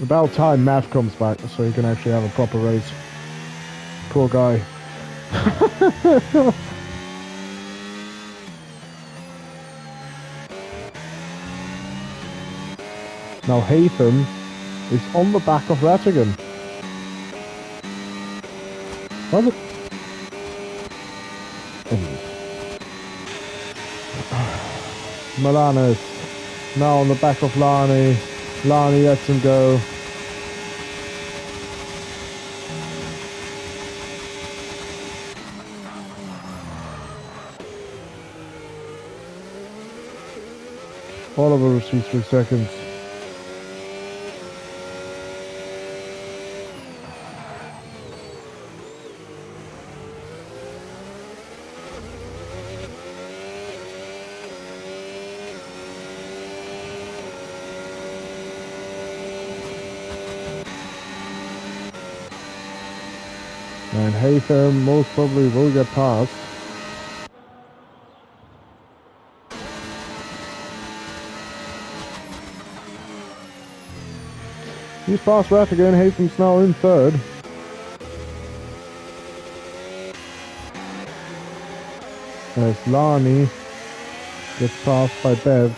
About time Mav comes back so he can actually have a proper race. Poor guy. Now Haytham is on the back of Rattigan. Was it? Milanis now on the back of Lani. Lani lets him go. Oliver receives 3 seconds. And Haytham most probably will get past. He's past Rattigan. Haytham's now in third. As Lani gets passed by Bev.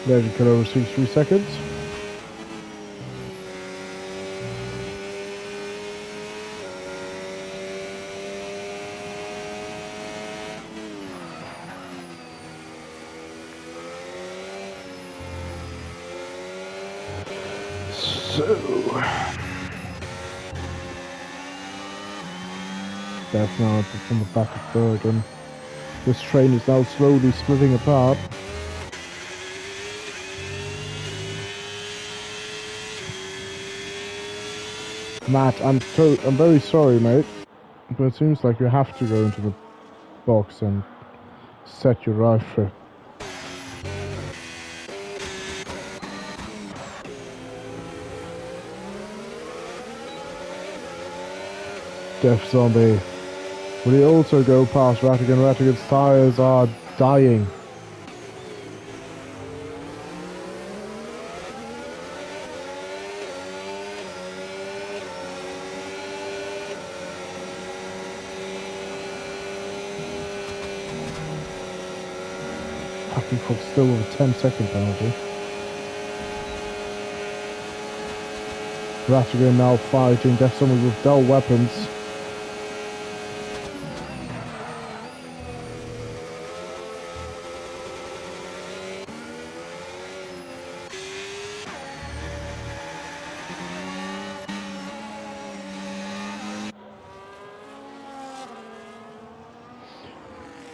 Legend Killer receives 3 seconds. That's now from the back of third, and this train is now slowly splitting apart. Matt, I'm very sorry, mate, but it seems like you have to go into the box and set your rifle. Death Zombie. Will he also go past Rattigan? Rattigan's tires are dying. Fucking Fox still with a 10-second penalty. Rattigan now fighting Death Zombie with dull weapons.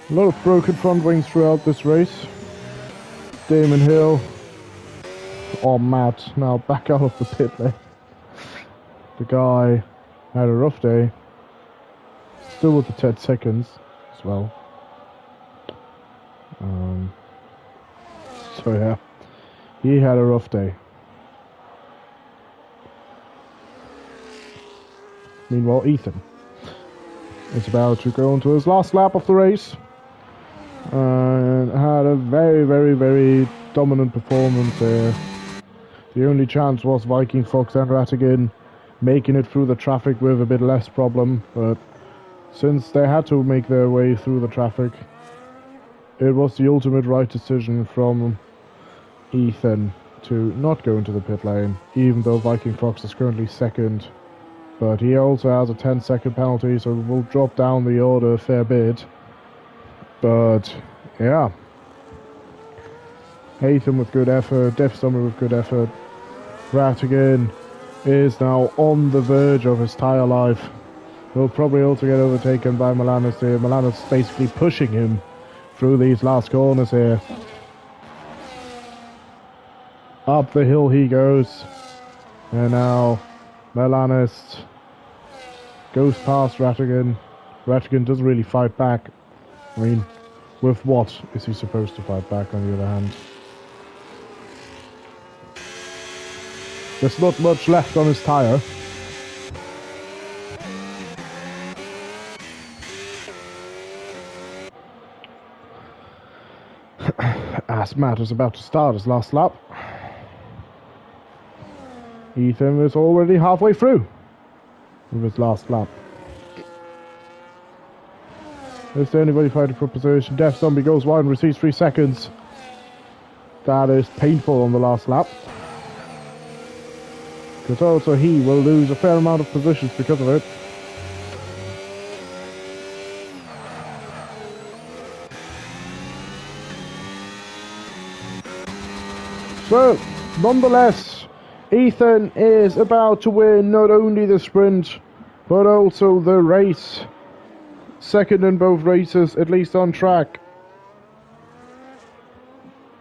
A lot of broken front wings throughout this race. Damon Hill. Oh, Matt, now back out of the pit lane. The guy had a rough day. Still with the 10 seconds as well. So yeah, he had a rough day. Meanwhile, Ethan is about to go into his last lap of the race. And had a very, very, very dominant performance there. The only chance was Viking Fox and Rattigan making it through the traffic with a bit less problem, but since they had to make their way through the traffic, it was the ultimate right decision from Ethan to not go into the pit lane, even though Viking Fox is currently second. But he also has a 10-second penalty, so will drop down the order a fair bit. But, yeah. Haytham with good effort, Death Zombie with good effort. Rattigan is now on the verge of his tire life. He'll probably also get overtaken by Milanis here. Milanis basically pushing him through these last corners here. Up the hill he goes. And now Milanis goes past Rattigan. Rattigan doesn't really fight back. I mean, with what is he supposed to fight back on the other hand? There's not much left on his tyre. As Matt is about to start his last lap. Ethan is already halfway through. with his last lap. Is there anybody fighting for position? Death Zombie goes wide and receives 3 seconds. That is painful on the last lap. Because also he will lose a fair amount of positions because of it. So, nonetheless, Ethan is about to win not only the sprint, but also the race. Second in both races, at least on track.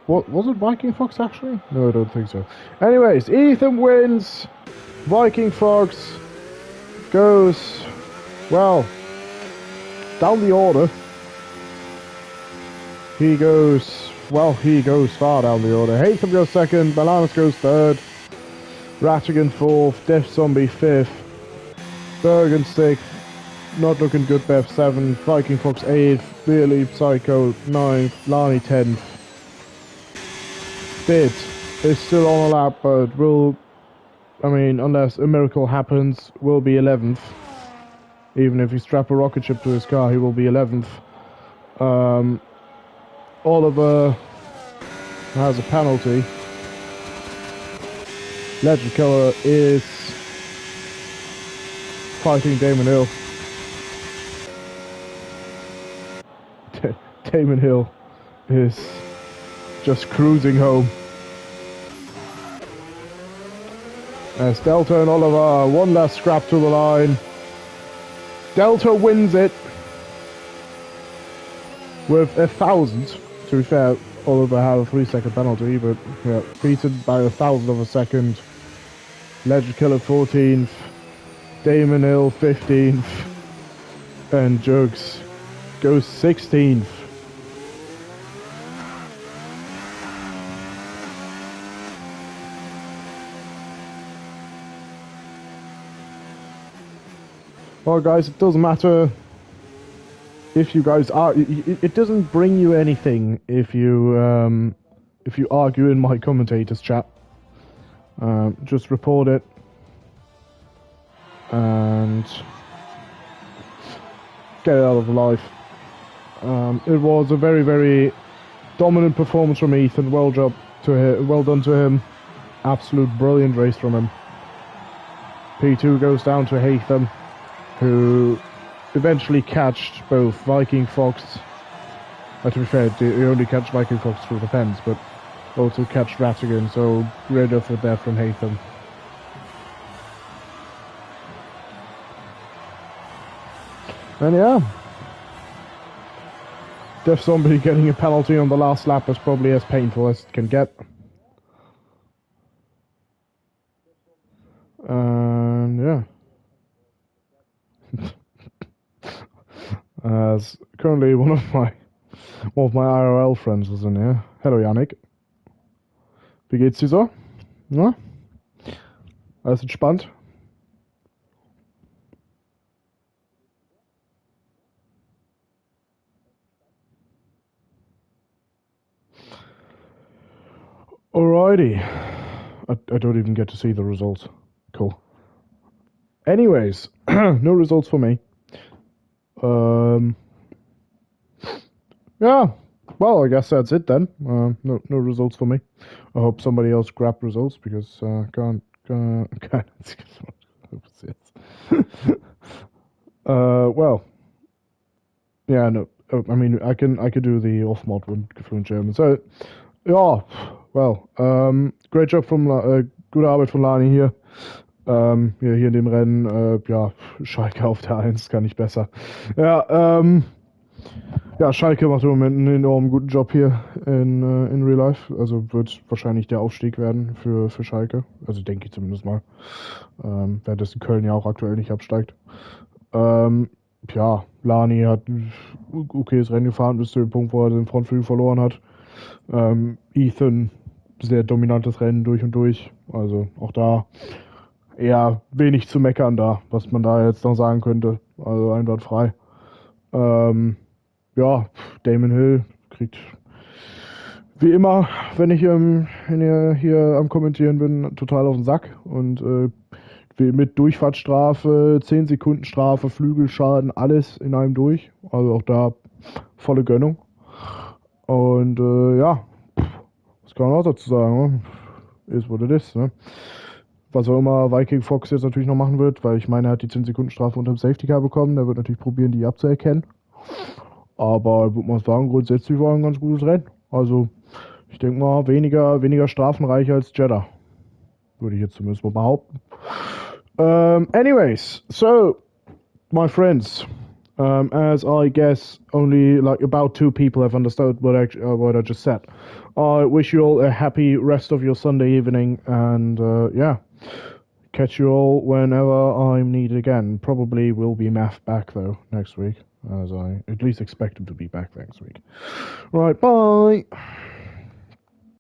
What was it, Viking Fox actually? No, I don't think so. Anyways, Ethan wins. Viking Fox goes, well, down the order. He goes far down the order. Haytham goes second, Balanas goes third, Rattigan fourth, Death Zombie fifth, Bergen sixth, not looking good, Bev 7th, Viking Fox 8th, Really Psycho 9th, Lani 10th. Bid is still on a lap, but will, I mean, unless a miracle happens, will be 11th. Even if you strap a rocket ship to his car, he will be 11th. Oliver has a penalty. Legend Killer is fighting Damon Hill. Damon Hill is just cruising home. As Delta and Oliver, one last scrap to the line. Delta wins it with 1,000. To be fair, Oliver had a 3-second penalty, but yeah, beaten by 1,000 of a second. Legend Killer 14th, Damon Hill 15th, and Jugs goes 16th. Well, guys, it doesn't matter if you guys are. It doesn't bring you anything if you argue in my commentators chat. Just report it and get it out of life. It was a very, very dominant performance from Ethan. Well done to him. Absolute brilliant race from him. P2 goes down to Haytham, who eventually catched both Viking Fox. To be fair, he only catched Viking Fox through the fence, but also catched Rattigan, so great effort there from Haytham. And yeah, Death Zombie getting a penalty on the last lap is probably as painful as it can get. And yeah. As currently one of my IRL friends is in here. Hello Yannick. Wie geht's dir so? Na? Alles entspannt? Alrighty. I don't even get to see the results. Cool. Anyways, no results for me. Yeah. Well, I guess that's it then. No results for me. I hope somebody else grabbed results because can't. Well. Yeah. No. I mean, I could do the off-mod one fluent German. So, ja. Well. Great job from gute Arbeit von Lani hier. Ja, hier in dem Rennen, ja, Schalke auf der 1, kann nicht besser. Ja, ja, Schalke macht im Moment einen enorm guten Job hier in Real Life. Also wird wahrscheinlich der Aufstieg werden für Schalke. Also denke ich zumindest mal. Währenddessen Köln ja auch aktuell nicht absteigt. Ja, Lani hat ein okayes Rennen gefahren bis zu dem Punkt, wo er den Frontflügel verloren hat. Ethan, sehr dominantes Rennen durch und durch. Also auch da eher wenig zu meckern da, was man da jetzt noch sagen könnte. Also einwandfrei. Ja, Damon Hill kriegt wie immer, wenn ich hier am Kommentieren bin, total auf den Sack und mit Durchfahrtsstrafe, 10 Sekunden Strafe, Flügelschaden, alles in einem durch. Also auch da volle Gönnung. Und ja, was kann man auch dazu sagen? Ne? Ist, what it is. Ne? Was auch immer Viking Fox jetzt natürlich noch machen wird, weil ich meine, er hat die 10 Sekunden Strafe unter dem Safety Car bekommen. Der wird natürlich probieren, die abzuerkennen. Aber ich würde mal sagen, grundsätzlich war ein ganz gutes Rennen. Also ich denke mal, weniger strafenreich als Jeddah. Würde ich jetzt zumindest mal behaupten. Anyways, so, my friends, as I guess only like about 2 people have understood what I just said, I wish you all a happy rest of your Sunday evening, and yeah, catch you all whenever I'm needed again. Probably will be Math back though next week, as I at least expect him to be back next week. Right, bye.